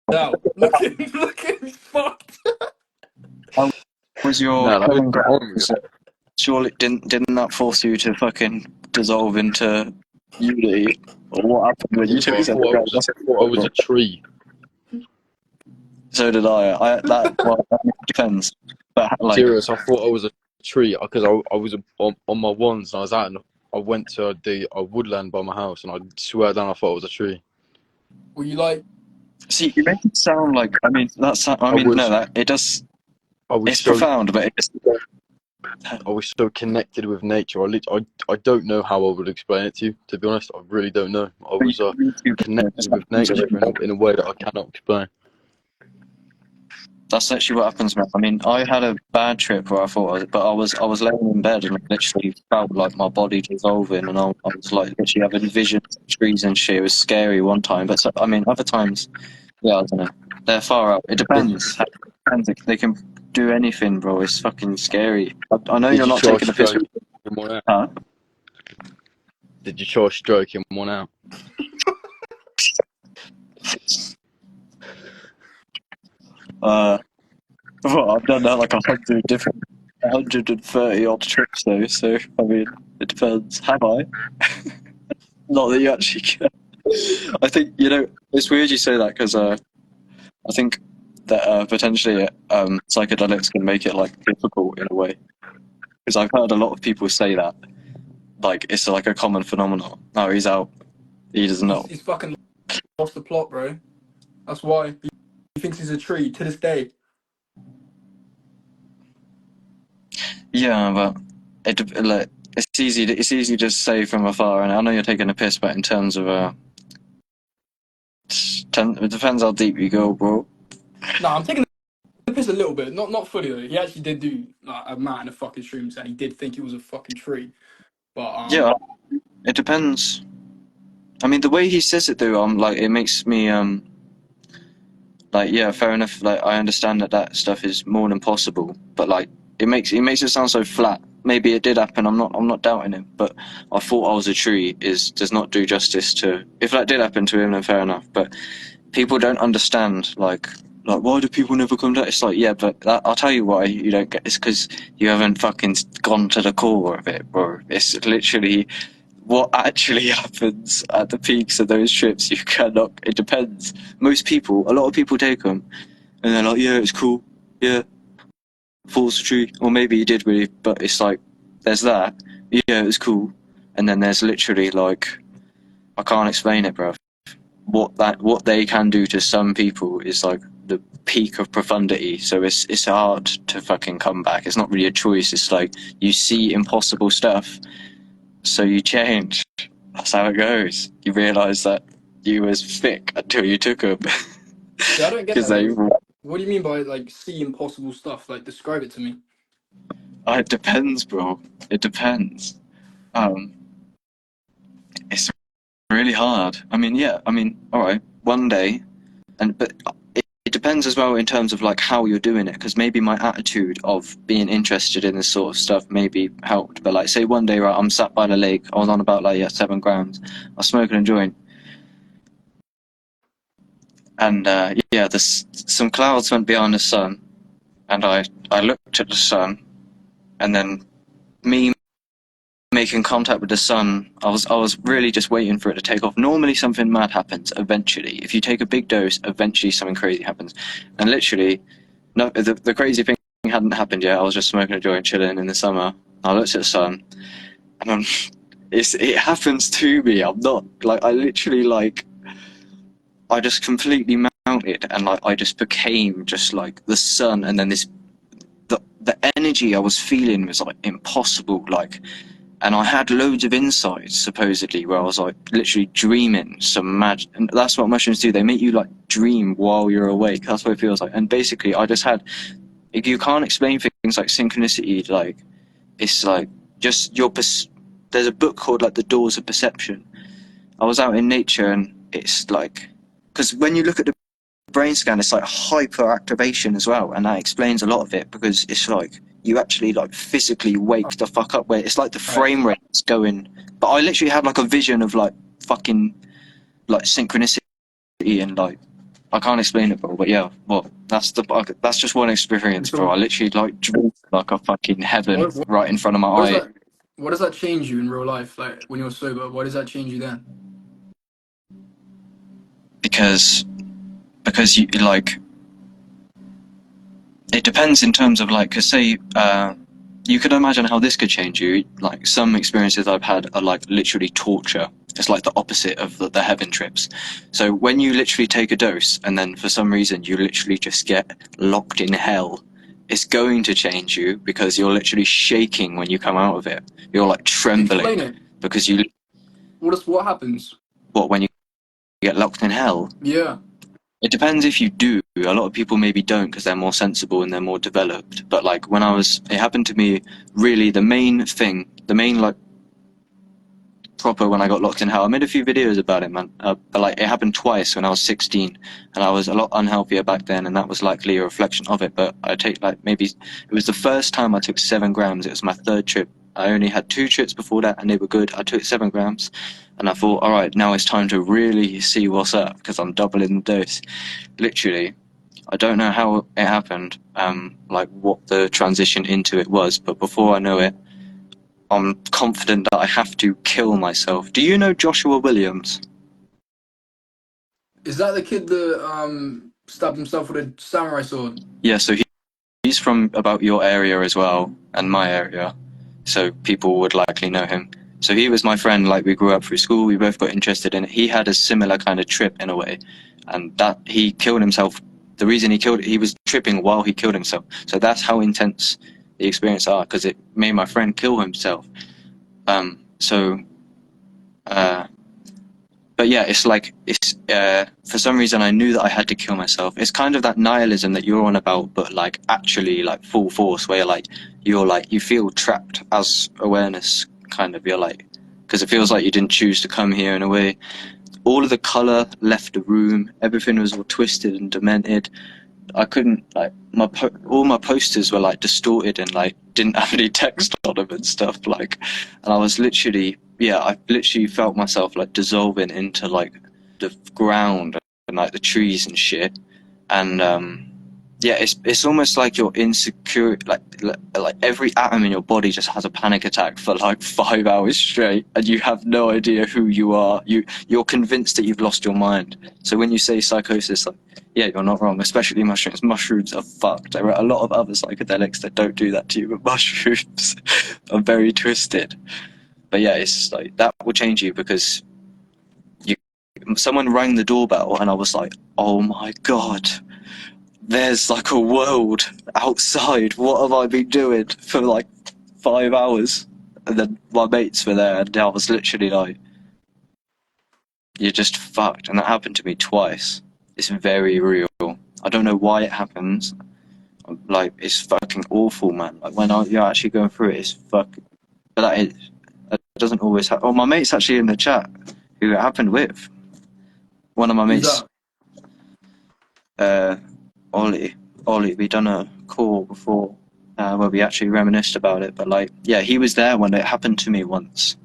Oh, now. Look at him, look at him, he's fucked. how was your Nah, that was 7 grams? wrong. Surely didn't that force you to fucking dissolve into unity? Or what happened when you Yeah, but took I 7 grams? thought I was a tree. So did I. That depends. But like, Serious. I thought I was a tree because I was on my ones and I was out and I went to a woodland by my house and I swear down I thought I was a tree. Were you like, see, you make it sound like. I mean, that's. I I mean, no, was that it does. I was It's so profound, but it's. I was so connected with nature. I don't know how I would explain it to you. To be honest, I really don't know. I was connected with nature in a way that I cannot explain. That's actually what happens, man. I mean, I had a bad trip where I was laying in bed and I literally felt like my body dissolving, and I was like literally having visions of trees and shit. It was scary one time, but I mean, other times, yeah, I don't know. They're far out. It Did you depends. They can do anything, bro. It's fucking scary. I know did you're you not try taking a piss, stroking one out? huh? Did you try stroking one out? Well, I've done that like 130 odd trips though. So I mean, it depends. Have I? Not that you actually can. I think it's weird you say that because I think that potentially psychedelics can make it like difficult in a way, because I've heard a lot of people say that like it's like a common phenomenon. Oh, he's out. He doesn't know. he's fucking lost the plot, bro. That's why. thinks he's a tree to this day. Yeah, but it's easy to say from afar, and I know you're taking a piss, but in terms of it depends how deep you go, bro. No, I'm taking the piss a little bit, not fully though. He actually did do like a man in a fucking stream saying he did think it was a fucking tree, but Yeah, it depends. I mean, the way he says it though, like it makes me like yeah, fair enough. Like I understand that stuff is more than possible, but like it makes it sound so flat. Maybe it did happen. I'm not doubting him, but I thought I was a tree does not do justice to. If that did happen to him, then fair enough. But people don't understand like why do people never come down? It's like yeah, but I'll tell you why you don't get. It's because you haven't fucking gone to the core of it, bro. It's literally what actually happens at the peaks of those trips. You cannot. It depends. A lot of people take them, and they're like, yeah, it's cool. Yeah, falls true, or maybe you did really, but it's like there's that. Yeah, it's cool, and then there's literally like I can't explain it, bro. What they can do to some people is like the peak of profundity. So it's hard to fucking come back. It's not really a choice. It's like you see impossible stuff, so you change. That's how it goes. You realise that you was thick until you took them. yeah, I don't get Because that. they. What do you mean by like see impossible stuff? Like describe it to me. It depends, bro. It depends. It's really hard. I mean, yeah. I mean, all right. One day, but it depends as well in terms of like how you're doing it. Because maybe my attitude of being interested in this sort of stuff maybe helped. But like, say one day, right, I'm sat by the lake. I was on about like 7 grams. I was smoking a joint. And yeah, some clouds went behind the sun, and I looked at the sun, and then me making contact with the sun, I was really just waiting for it to take off. Normally something mad happens eventually. If you take a big dose, eventually something crazy happens. And literally, no, the crazy thing hadn't happened yet. I was just smoking a joint, chilling in the summer. I looked at the sun, and it happens to me. I'm not like I literally like. I just completely mounted and like I just became just like the sun, and then the energy I was feeling was like impossible, like, and I had loads of insights supposedly where I was like literally dreaming some magic, and that's what mushrooms do. They make you like dream while you're awake. That's what it feels like. And basically I just had, you can't explain things like synchronicity, like it's like just there's a book called like The Doors of Perception. I was out in nature, and it's like, because when you look at the brain scan, it's like hyperactivation as well, and that explains a lot of it, because it's like you actually like physically wake the fuck up, where it's like the frame rate's going. But I literally had like a vision of like fucking like synchronicity, and like I can't explain it, bro. But yeah, well, that's just one experience, bro. I literally like drew like a fucking heaven right in front of my eye. What does that change you in real life? Like when you're sober, what does that change you then? Because you like, it depends in terms of like, cause say you could imagine how this could change you. Like some experiences I've had are like literally torture. It's like the opposite of the heaven trips. So when you literally take a dose and then for some reason you literally just get locked in hell, it's going to change you, because you're literally shaking when you come out of it. You're like trembling. Explain it. Because you. What happens? What, when you get locked in hell? Yeah. It depends if you do. A lot of people maybe don't because they're more sensible and they're more developed. But like it happened to me. Really, the main like proper when I got locked in hell. I made a few videos about it, man. But like it happened twice when I was 16, and I was a lot unhealthier back then, and that was likely a reflection of it. But I take like maybe it was the first time I took 7 grams. It was my 3rd trip. I only had 2 trips before that, and they were good. I took 7 grams, and I thought, all right, now it's time to really see what's up, because I'm doubling the dose. Literally, I don't know how it happened, like what the transition into it was, but before I know it, I'm confident that I have to kill myself. Do you know Joshua Williams? Is that the kid that stabbed himself with a samurai sword? Yeah, so he's from about your area as well, and my area, so people would likely know him. So he was my friend, like we grew up through school, we both got interested in it. He had a similar kind of trip in a way, and that he killed himself the reason he was tripping while he killed himself. So that's how intense the experience are, because it made my friend kill himself. But yeah, it's like, for some reason I knew that I had to kill myself. It's kind of that nihilism that you're on about, but like actually like full force, where you feel trapped as awareness, kind of. You're like, because it feels like you didn't choose to come here in a way. All of the color left the room. Everything was all twisted and demented. I couldn't, like, all my posters were like distorted and like didn't have any text on them and stuff, like, and I literally felt myself like dissolving into like the ground and like the trees and shit. And yeah, it's almost like you're insecure, like every atom in your body just has a panic attack for like 5 hours straight, and you have no idea who you are. You're convinced that you've lost your mind. So when you say psychosis, like, yeah, you're not wrong. Especially mushrooms. Mushrooms are fucked. There are a lot of other psychedelics that don't do that to you, but mushrooms are very twisted. But yeah, it's like that will change you, because someone rang the doorbell and I was like, oh my god, there's like a world outside. What have I been doing for like 5 hours? And then my mates were there, and I was literally like, you're just fucked. And that happened to me twice. It's very real. I don't know why it happens. Like, it's fucking awful, man. Like, when you're actually going through it, it's fucking. But that doesn't always happen. Oh, my mate's actually in the chat who it happened with. One of my mates. Ollie, we done a call before where we actually reminisced about it, but like, yeah, he was there when it happened to me once,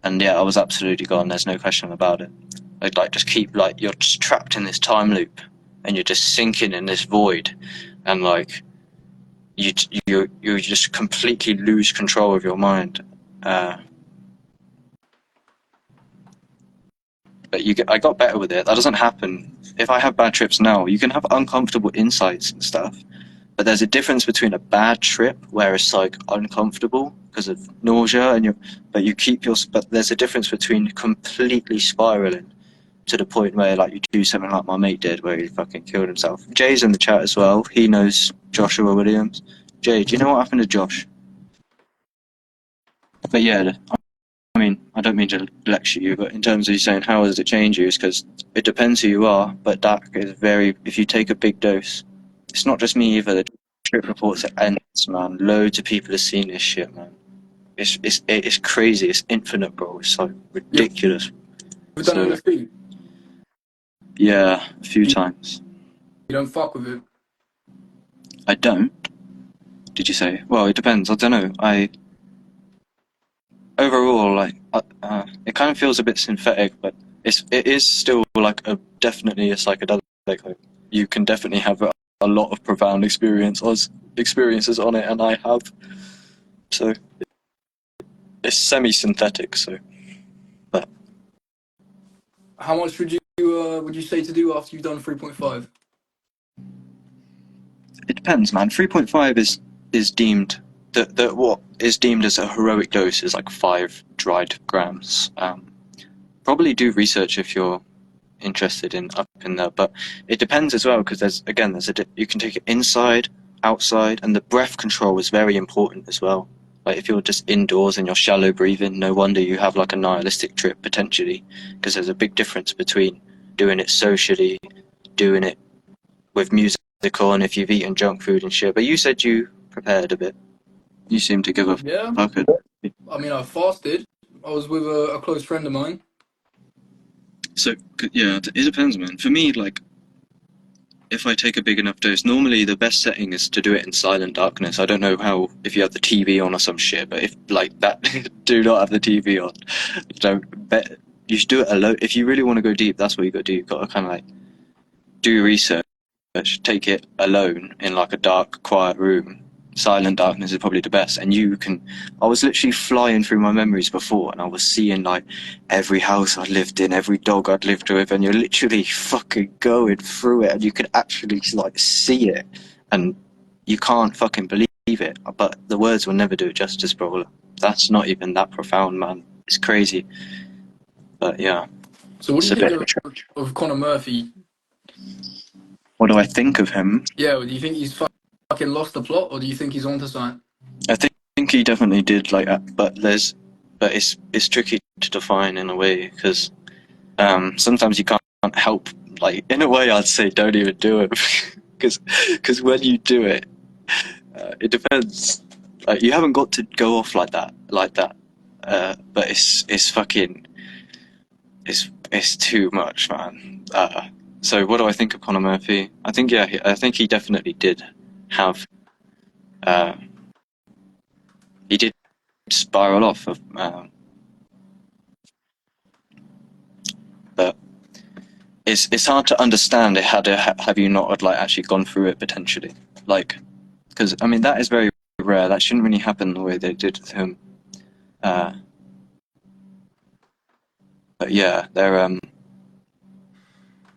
and yeah, I was absolutely gone. There's no question about it. Like just keep, like, you're just trapped in this time loop, and you're just sinking in this void, and like you just completely lose control of your mind. But I got better with it. That doesn't happen. If I have bad trips now, you can have uncomfortable insights and stuff. But there's a difference between a bad trip where it's like uncomfortable because of nausea, but there's a difference between completely spiraling to the point where like you do something like my mate did, where he fucking killed himself. Jay's in the chat as well. He knows Joshua Williams. Jay, do you know what happened to Josh? But yeah, I mean, I don't mean to lecture you, but in terms of you saying how does it change you, it's because it depends who you are. But that is if you take a big dose. It's not just me either. The trip reports are endless, man. Loads of people have seen this shit, man. It's crazy. It's infinite, bro. It's like ridiculous. You've done LSD? Yeah, a few times. You don't fuck with it? I don't. Did you say? Well, it depends. I don't know. Overall, like, it kind of feels a bit synthetic, but it is still like definitely a psychedelic. Like, you can definitely have a lot of profound experiences on it, and I have. So it's semi-synthetic. So, but How much would you say to do after you've done 3.5? it depends, man. 3.5 is deemed what is deemed as a heroic dose is like 5 dried grams. Probably do research if you're interested in up in there, but it depends as well, because you can take it inside, outside, and the breath control is very important as well. Like, if you're just indoors and you're shallow breathing, no wonder you have like a nihilistic trip potentially, because there's a big difference between doing it socially, doing it with music on, if you've eaten junk food and shit. But you said you prepared a bit. You seem to give a fuck. I mean, I fasted. I was with a close friend of mine. So yeah, it depends, man. For me, like, if I take a big enough dose, normally the best setting is to do it in silent darkness. I don't know how, if you have the TV on or some shit, but if like that, do not have the TV on. Don't bet. You should do it alone. If you really want to go deep, that's what you got to do. You've got to kind of like do research, take it alone in like a dark, quiet room. Silent darkness is probably the best. And I was literally flying through my memories before, and I was seeing like every house I'd lived in, every dog I'd lived with, and you're literally fucking going through it, and you can actually like see it, and you can't fucking believe it. But the words will never do it justice, bro. That's not even that profound, man. It's crazy. But yeah. So what do you think of Conor Murphy? What do I think of him? Yeah, do you think he's fucking lost the plot, or do you think he's onto something? I think he definitely did, like, but it's tricky to define in a way, because sometimes you can't help, like, in a way I'd say don't even do it, because when you do it, it depends. Like, you haven't got to go off like that, but it's fucking, it's too much, man. So what do I think of Conor Murphy? I think, yeah, I think he definitely did have, he did spiral off of, but it's hard to understand it have you not had, like, actually gone through it potentially, like, because I mean that is very rare. That shouldn't really happen the way they did with him. But yeah, they're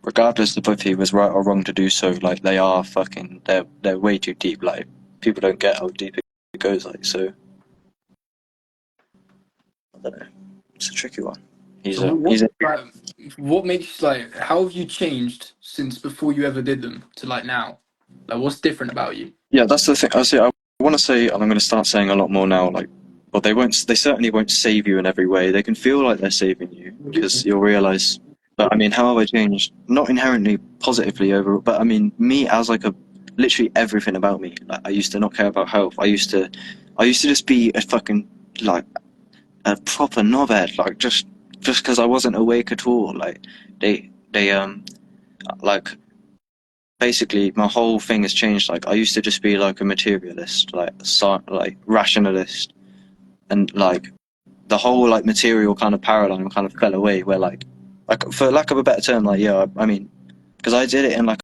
regardless of if he was right or wrong to do so, like, they are fucking, they're way too deep. Like, people don't get how deep it goes. Like, so I don't know. It's a tricky one. So what makes, like, how have you changed since before you ever did them to, like, now? Like, what's different about you? Yeah, that's the thing. I want to say, and I'm going to start saying a lot more now. Like, well, they certainly won't save you in every way. They can feel like they're saving you because you'll realize. But I mean, how have I changed? Not inherently positively over, but I mean, me as like literally everything about me. Like, I used to not care about health. I used to just be a fucking, like, a proper knobhead. Like, just because I wasn't awake at all. Like, they like, basically my whole thing has changed. Like, I used to just be like a materialist, like rationalist, and like the whole, like, material kind of paradigm kind of fell away. Where, like for lack of a better term, like, yeah, I mean, because I did it in like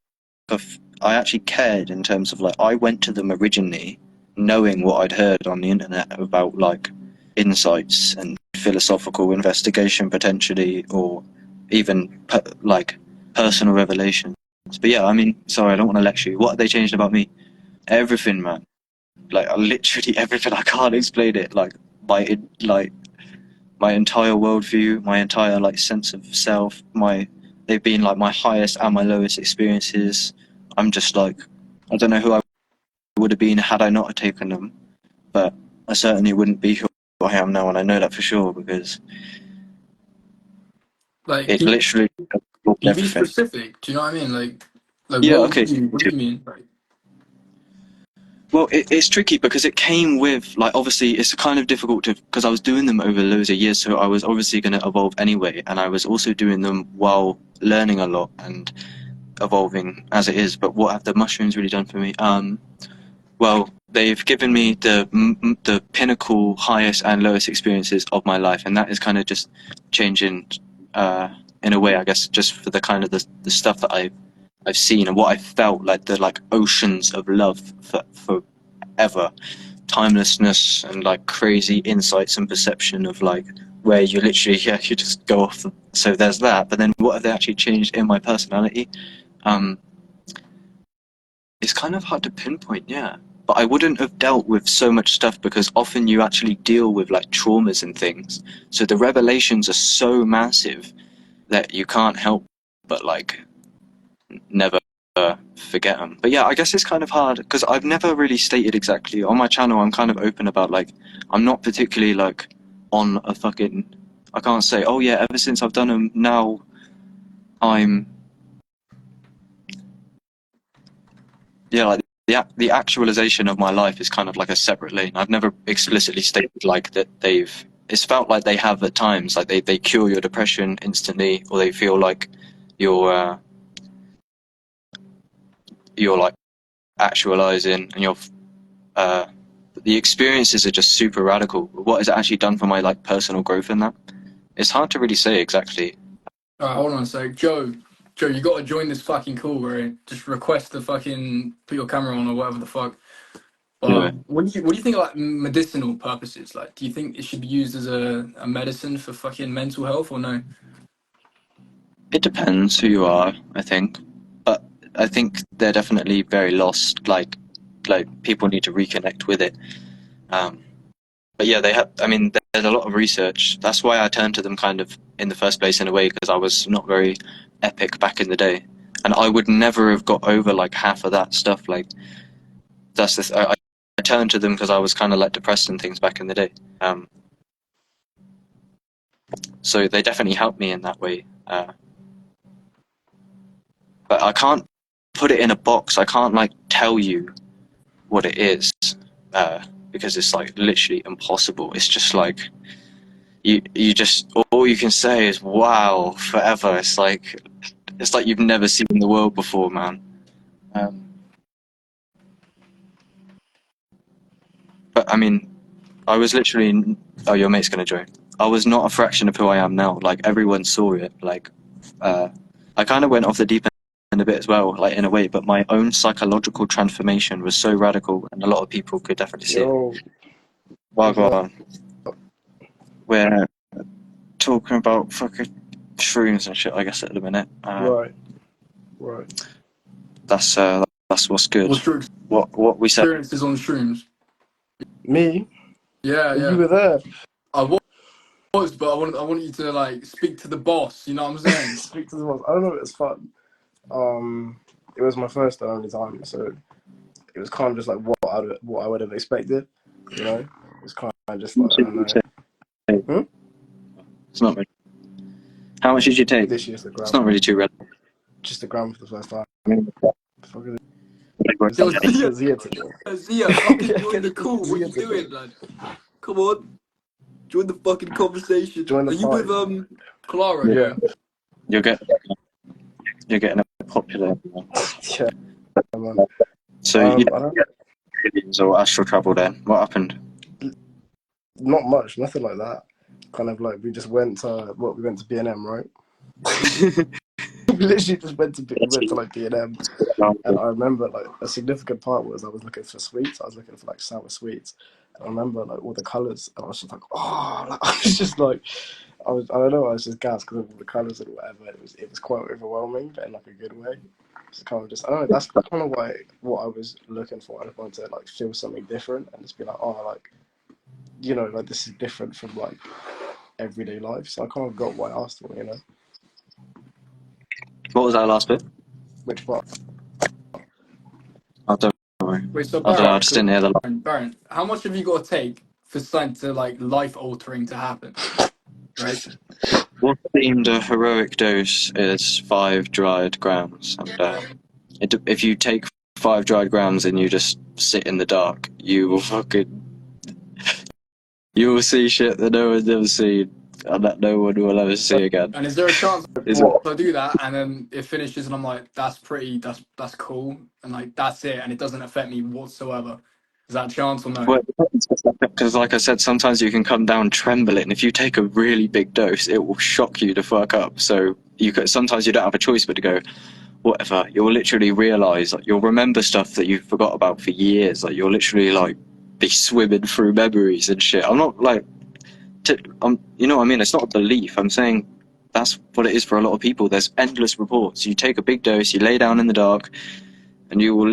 I actually cared in terms of, like, I went to them originally knowing what I'd heard on the internet about, like, insights and philosophical investigation potentially, or even like personal revelation. But yeah, I mean, sorry, I don't want to lecture you. What have they changed about me? Everything, man. Like, literally everything. I can't explain it. Like, my entire worldview, my entire, like, sense of self. They've been like my highest and my lowest experiences. I'm just like, I don't know who I would have been had I not have taken them, but I certainly wouldn't be who I am now, and I know that for sure because Like, it literally can you be everything. specific? Do you know what I mean? Like Yeah, what okay. what do you mean? Like, Well, it's tricky because it came with, like, obviously it's kind of difficult to, because I was doing them over loads of years, so I was obviously going to evolve anyway, and I was also doing them while learning a lot and evolving as it is. But what have the mushrooms really done for me? Well, they've given me the pinnacle, highest and lowest experiences of my life, and that is kind of just changing, in a way, I guess, just for the kind of the stuff that I've seen and what I felt like, the, like, oceans of love for forever, timelessness, and, like, crazy insights and perception of, like, where you literally, yeah, you just go off. So there's that. But then what have they actually changed in my personality? It's kind of hard to pinpoint, yeah. But I wouldn't have dealt with so much stuff because often you actually deal with, like, traumas and things. So the revelations are so massive that you can't help but, like, never forget them. But yeah, I guess it's kind of hard because I've never really stated exactly on my channel. I'm kind of open about, like, I'm not particularly, like, on a fucking. I can't say, oh yeah, ever since I've done them, now I'm. Yeah, like, the actualization of my life is kind of like a separate lane. I've never explicitly stated, like, that they've. It's felt like they have at times, like they cure your depression instantly, or they feel like you're like actualizing, and the experiences are just super radical. What has it actually done for my, like, personal growth in that? It's hard to really say exactly. all right, hold on a sec, Joe. Joe, you got to join this fucking call, bro. Just request to fucking put your camera on or whatever the fuck. Yeah. But what do you think of, like, medicinal purposes? Like, do you think it should be used as a medicine for fucking mental health or no? It depends who you are, I think. But I think they're definitely very lost. Like people need to reconnect with it. But yeah, they have. I mean, there's a lot of research. That's why I turned to them kind of in the first place, in a way, because I was not very epic back in the day. and I would never have got over like half of that stuff. Like that's I turned to them because I was kind of like depressed and things back in the day. So they definitely helped me in that way. But I can't put it in a box. I can't like tell you what it is, because it's like literally impossible. It's just like you just, all you can say is wow forever. It's like you've never seen the world before, man. But I mean, I was literally, oh, your mate's gonna join. I was not a fraction of who I am now. Like everyone saw it. Like I kind of went off the deep end a bit as well, like in a way, but my own psychological transformation was so radical, and a lot of people could definitely see it. Yo, Well, we're talking about fucking shrooms and shit, I guess, at the minute. right. That's what's good. What's your What we said. experiences on shrooms? Me? Yeah. You were there. I was, but I want you to like speak to the boss. You know what I'm saying? Speak to the boss. I don't know. It was fun. It was my first and only time, so it was kind of just like what I would have expected. You know, it was kind of just like I don't know. It's not really. How much did you take? This year's the gram. It's not really too red. Just a gram for the first time. Fuck is Yo, it? Zia today. Zia, fucking join the call. What you doing, lad? Come on, join the fucking conversation. Join the Are you party. with Clara? Yeah. You're getting a popular. Yeah, man. So you I don't, aliens or astral travel then? What happened? not much, nothing like that. Kind of like we just went to we went to B&M, right? We literally just went to like B&M, and I remember like a significant part was I was looking for sweets. I was looking for like sour sweets, and I remember like all the colours, and I was just like, oh, like, I was just like, I don't know, I was just gassed because of all the colours and whatever. It was quite overwhelming, but in like a good way. It's kind of just, I don't know, that's kind of what I was looking for. I just wanted to like feel something different and just be like, oh, like, you know, like this is different from like everyday life. So I kind of got what I asked for, you know. What was that last bit? Which part? I don't know. Wait, so I don't know. I just didn't hear the line. Baron, how much have you got to take for something to like life altering to happen? Right. What's deemed a heroic dose is 5 dried grams, and if you take 5 dried grams and you just sit in the dark, you will see shit that no one's ever seen, and that no one will ever see again. And is there a chance Is it? I do that and then it finishes and I'm like, that's cool, and like that's it, and it doesn't affect me whatsoever? Is that a chance or no? Well, because like I said, sometimes you can come down trembling. If you take a really big dose, it will shock you to fuck up. So sometimes you don't have a choice but to go, whatever. You'll literally realise, like, you'll remember stuff that you forgot about for years. Like you'll literally like be swimming through memories and shit. I'm not like, you know what I mean? It's not a belief. I'm saying that's what it is for a lot of people. There's endless reports. You take a big dose, you lay down in the dark, and you will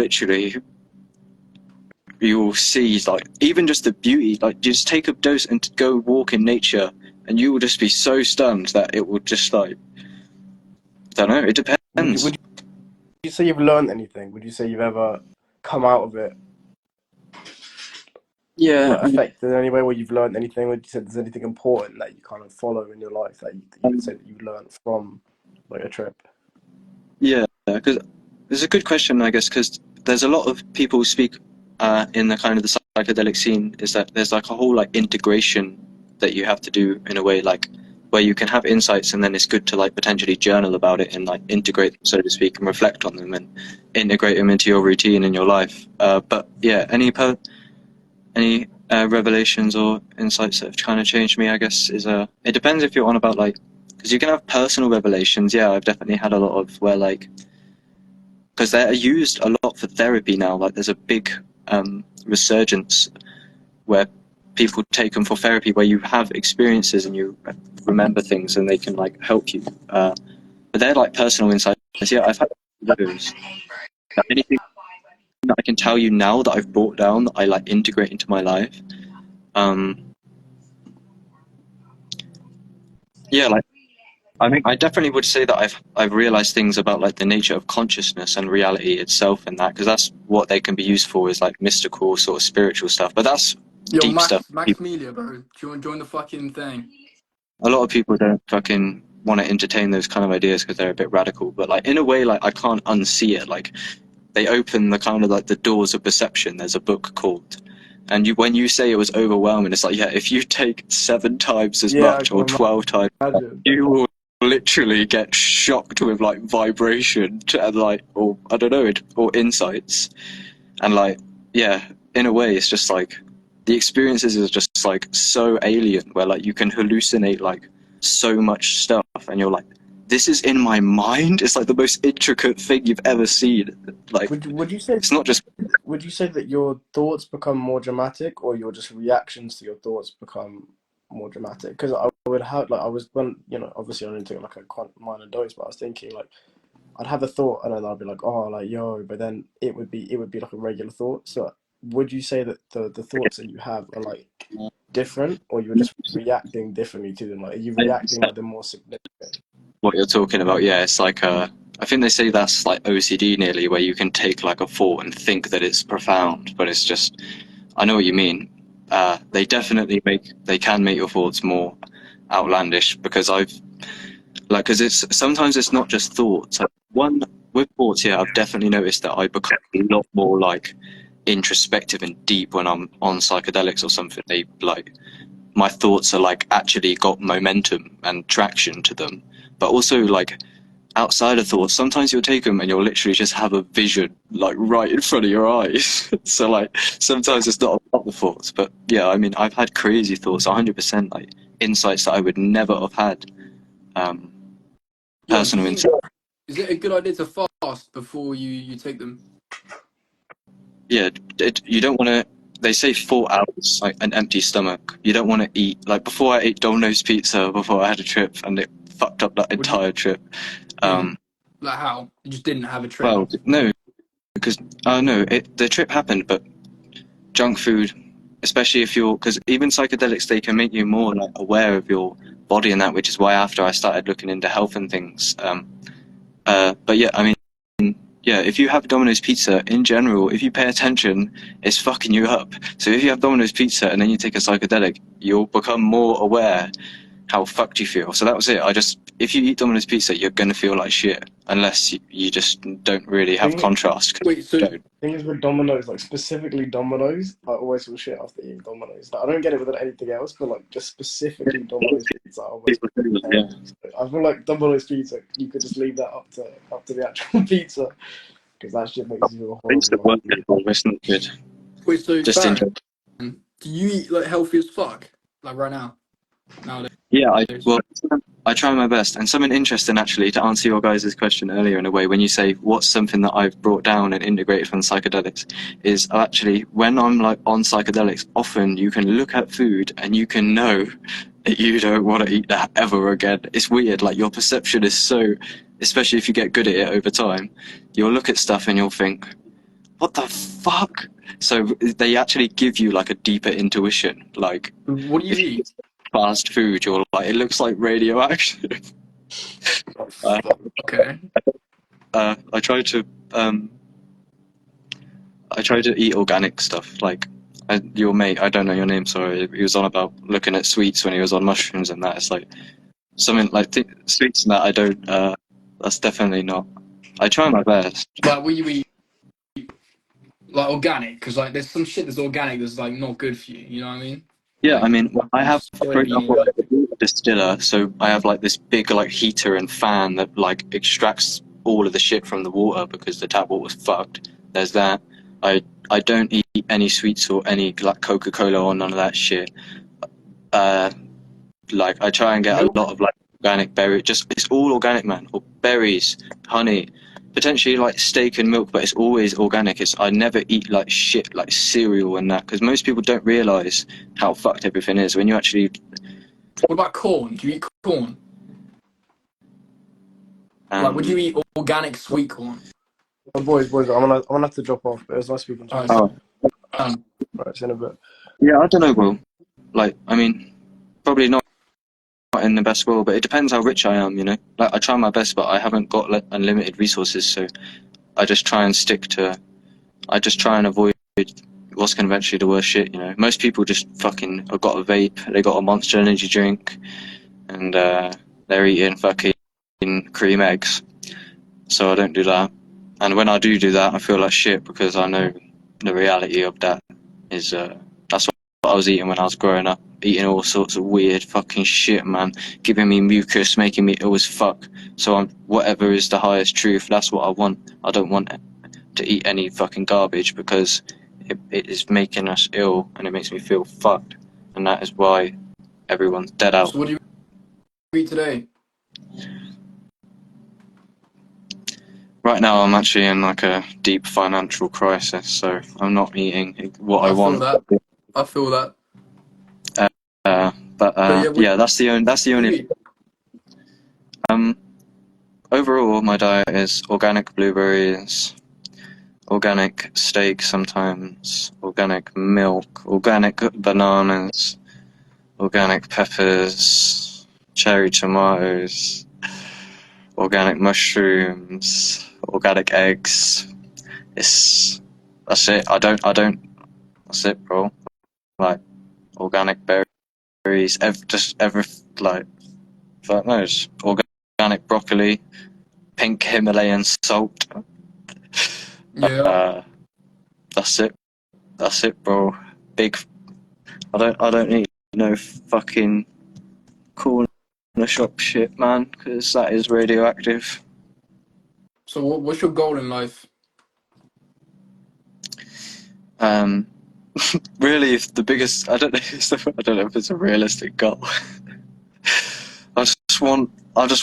see, like, even just the beauty. Like, just take a dose and go walk in nature, and you will just be so stunned that it will just like, I don't know. It depends. Would you say you've learned anything? Would you say you've ever come out of it? Yeah. Like, affected in any way where you've learned anything? Would you say there's anything important that you kind of follow in your life that you would say that you learned from like a trip? Yeah, because it's a good question, I guess, because there's a lot of people who speak in the kind of the psychedelic scene, is that there's like a whole like integration that you have to do in a way, like where you can have insights and then it's good to like potentially journal about it and like integrate them, so to speak, and reflect on them and integrate them into your routine in your life. But yeah, any revelations or insights that have kind of changed me, I guess, is it depends if you're on about like, because you can have personal revelations. Yeah, I've definitely had a lot of where like, because they're used a lot for therapy now. Like there's a big resurgence where people take them for therapy, where you have experiences and you remember things and they can like help you. But they're like personal insights. Yeah, I've had those. Anything that I can tell you now that I've brought down that I like integrate into my life. Yeah, like I mean, I definitely would say that I've realized things about like the nature of consciousness and reality itself, and that because that's what they can be used for is like mystical sort of spiritual stuff. But that's Yo, deep stuff. Max Melia, bro. Do you want to join the fucking thing? A lot of people don't fucking want to entertain those kind of ideas because they're a bit radical. But like in a way, like I can't unsee it. Like they open the kind of like the doors of perception. There's a book called, and when you say it was overwhelming, it's like yeah, if you take 7 times as Yeah, I much can or 12 times, imagine. you will literally get shocked with like vibration and like or I don't know or insights and like yeah, in a way it's just like the experiences is just like so alien where like you can hallucinate like so much stuff and you're like this is in my mind. It's like the most intricate thing you've ever seen. Like Would you say it's not just that your thoughts become more dramatic, or your just reactions to your thoughts become more dramatic? Because I would have like I was when obviously I only took like a quite minor dose, but I was thinking like I'd have a thought and then I'd be like oh like yo, but then it would be like a regular thought. So would you say that the thoughts that you have are like different, or you're just reacting differently to them? Like are you reacting like the more significant? what you're talking about. Yeah, it's like I think they say that's like OCD nearly, where you can take like a thought and think that it's profound, but it's just I know what you mean. They definitely can make your thoughts more outlandish because because it's sometimes it's not just thoughts. Like, one with thoughts, yeah, I've definitely noticed that I become a lot more like introspective and deep when I'm on psychedelics or something. They like my thoughts are like actually got momentum and traction to them, but also like outside of thoughts sometimes you'll take them and you'll literally just have a vision like right in front of your eyes. So like sometimes it's not about the thoughts, but yeah, I mean I've had crazy thoughts 100%, like insights that I would never have had. Yo, Personal insight. is it a good idea to fast before you take them? Yeah, you don't want to. They say 4 hours, like an empty stomach. You don't want to eat. Like before, I ate Domino's pizza before I had a trip, and it fucked up that Would you, entire trip. like how? You just didn't have a trip? Well, no, because no, the trip happened, but junk food, especially if you're, because even psychedelics, they can make you more like aware of your body and that, which is why after I started looking into health and things. But yeah, I mean. Yeah, if you have Domino's pizza in general, if you pay attention, it's fucking you up. So if you have Domino's pizza and then you take a psychedelic, you'll become more aware how fucked you feel. So that was it. If you eat Domino's pizza, you're gonna feel like shit unless you just don't really have contrast. Wait, so thing is with Domino's, like specifically Domino's, I always feel shit after eating Domino's. Like, I don't get it with anything else, but like just specifically Domino's pizza, I always Yeah. I feel like Domino's pizza, you could just leave that up to the actual pizza, because that shit makes you feel horrible. It's not good. wait, so Just Baron, enjoy. do you eat like healthy as fuck? Like right now? Nowadays? Yeah, I try my best. And something interesting, actually, to answer your guys' question earlier in a way, when you say what's something that I've brought down and integrated from psychedelics, is actually when I'm like on psychedelics, often you can look at food and you can know that you don't want to eat that ever again. It's weird. Like your perception is so, especially if you get good at it over time, you'll look at stuff and you'll think, what the fuck? So they actually give you like a deeper intuition. Like, What do you eat? fast food, you're like, it looks like radioactive. Okay. I try to eat organic stuff. Like your mate, I don't know your name, sorry. He was on about looking at sweets when he was on mushrooms and that. It's like something like sweets and that. I don't. That's definitely not. I try my best. Like, will you eat like organic? Because like there's some shit that's organic that's like not good for you. You know what I mean? Yeah, Like, I mean, I have, for example, soybean. a distiller, so I have like this big like heater and fan that like extracts all of the shit from the water because the tap water's fucked. There's that. I don't eat any sweets or any like Coca-Cola or none of that shit. Like I try and get Milk? a lot of like organic berry. Just it's all organic, man. Or berries, honey, potentially like steak and milk, but it's always organic. I never eat like shit like cereal and that because most people don't realize how fucked everything is when you actually. What about corn? Do you eat corn? Like, would you eat organic sweet corn? Oh, boys, I'm gonna have to drop off. But it was nice speaking to you. Alright, Right, see you in a bit. Yeah, I don't know, bro. Like, I mean, probably not not in the best world, but it depends how rich I am, you know. Like I try my best, but I haven't got unlimited resources, so I just try and avoid what's conventionally the worst shit, you know. Most people just fucking have got a vape, they got a Monster energy drink, and they're eating fucking cream eggs. So I don't do that. And when I do that, I feel like shit because I know the reality of that is that's what I was eating when I was growing up. Eating all sorts of weird fucking shit, man. Giving me mucus, making me ill as fuck. So whatever is the highest truth, that's what I want. I don't want to eat any fucking garbage because it is making us ill and it makes me feel fucked. And that is why everyone's dead out. So what do you eat today? Right now, I'm actually in like a deep financial crisis, so I'm not eating what I want. I feel that. But yeah, that's the only. Overall, my diet is organic blueberries, organic steak sometimes, organic milk, organic bananas, organic peppers, cherry tomatoes, organic mushrooms, organic eggs. That's it. I don't. That's it, bro. Like organic berries, like fuck knows. Organic broccoli, pink Himalayan salt. Yeah. That's it. That's it, bro. Big. I don't need no fucking corner shop shit, man, because that is radioactive. So what's your goal in life? Really, the biggest. I don't know. I don't know if it's a realistic goal. I just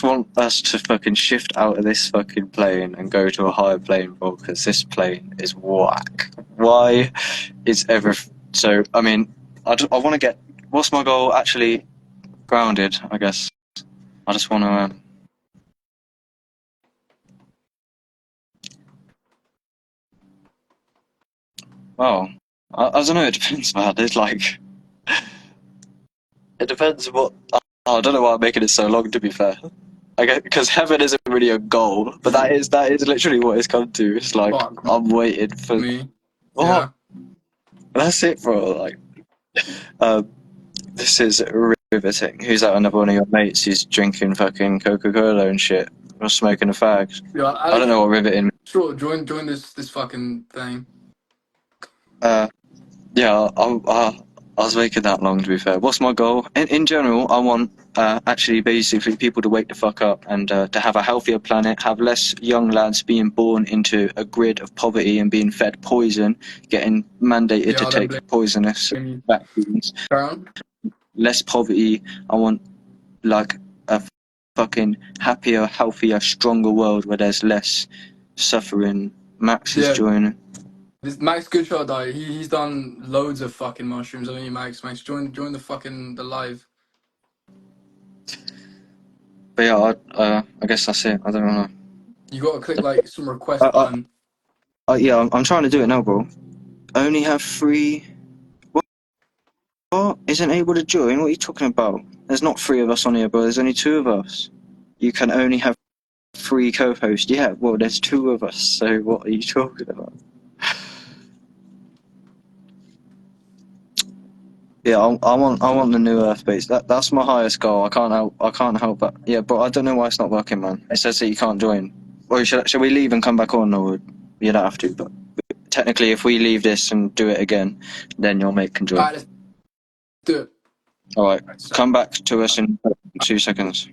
want us to fucking shift out of this fucking plane and go to a higher plane, bro, because this plane is whack. Why is so? I mean, I want to get. What's my goal? Actually, grounded, I guess. I just want to. Well, I don't know. It depends, man. It's like it depends what. I don't know why I'm making it so long. To be fair, I guess because heaven isn't really a goal, but that is literally what it's come to. It's like Fuck I'm waiting for. me. What? Yeah. That's it, bro. Like, this is riveting. Who's that? Another one of your mates who's drinking fucking Coca-Cola and shit, or smoking a fag. Yeah. I don't know what riveting. Sure. Join this fucking thing. Yeah, I was making that long, to be fair. What's my goal? In general, I want actually basically people to wake the fuck up and to have a healthier planet, have less young lads being born into a grid of poverty and being fed poison, getting mandated to take poisonous vaccines. Less poverty. I want like a fucking happier, healthier, stronger world where there's less suffering. Max is joining. This Max Goodshot though, he's done loads of fucking mushrooms, haven't you, Max? Max, join the fucking the live. But yeah, I guess that's it. I don't know. You gotta click like some request button. Yeah, I'm trying to do it now, bro. Only have 3. What? Isn't able to join? What are you talking about? There's not 3 of us on here, bro. There's only 2 of us. You can only have 3 co-hosts. Yeah, well, there's 2 of us. So what are you talking about? Yeah, I want the new Earth base. That's my highest goal. I can't help but yeah, but I don't know why it's not working, man. It says that you can't join. Or should we leave and come back on, or you don't have to? But technically, if we leave this and do it again, then your mate can join. Alright, let's do it. All right, come back to us in 2 seconds.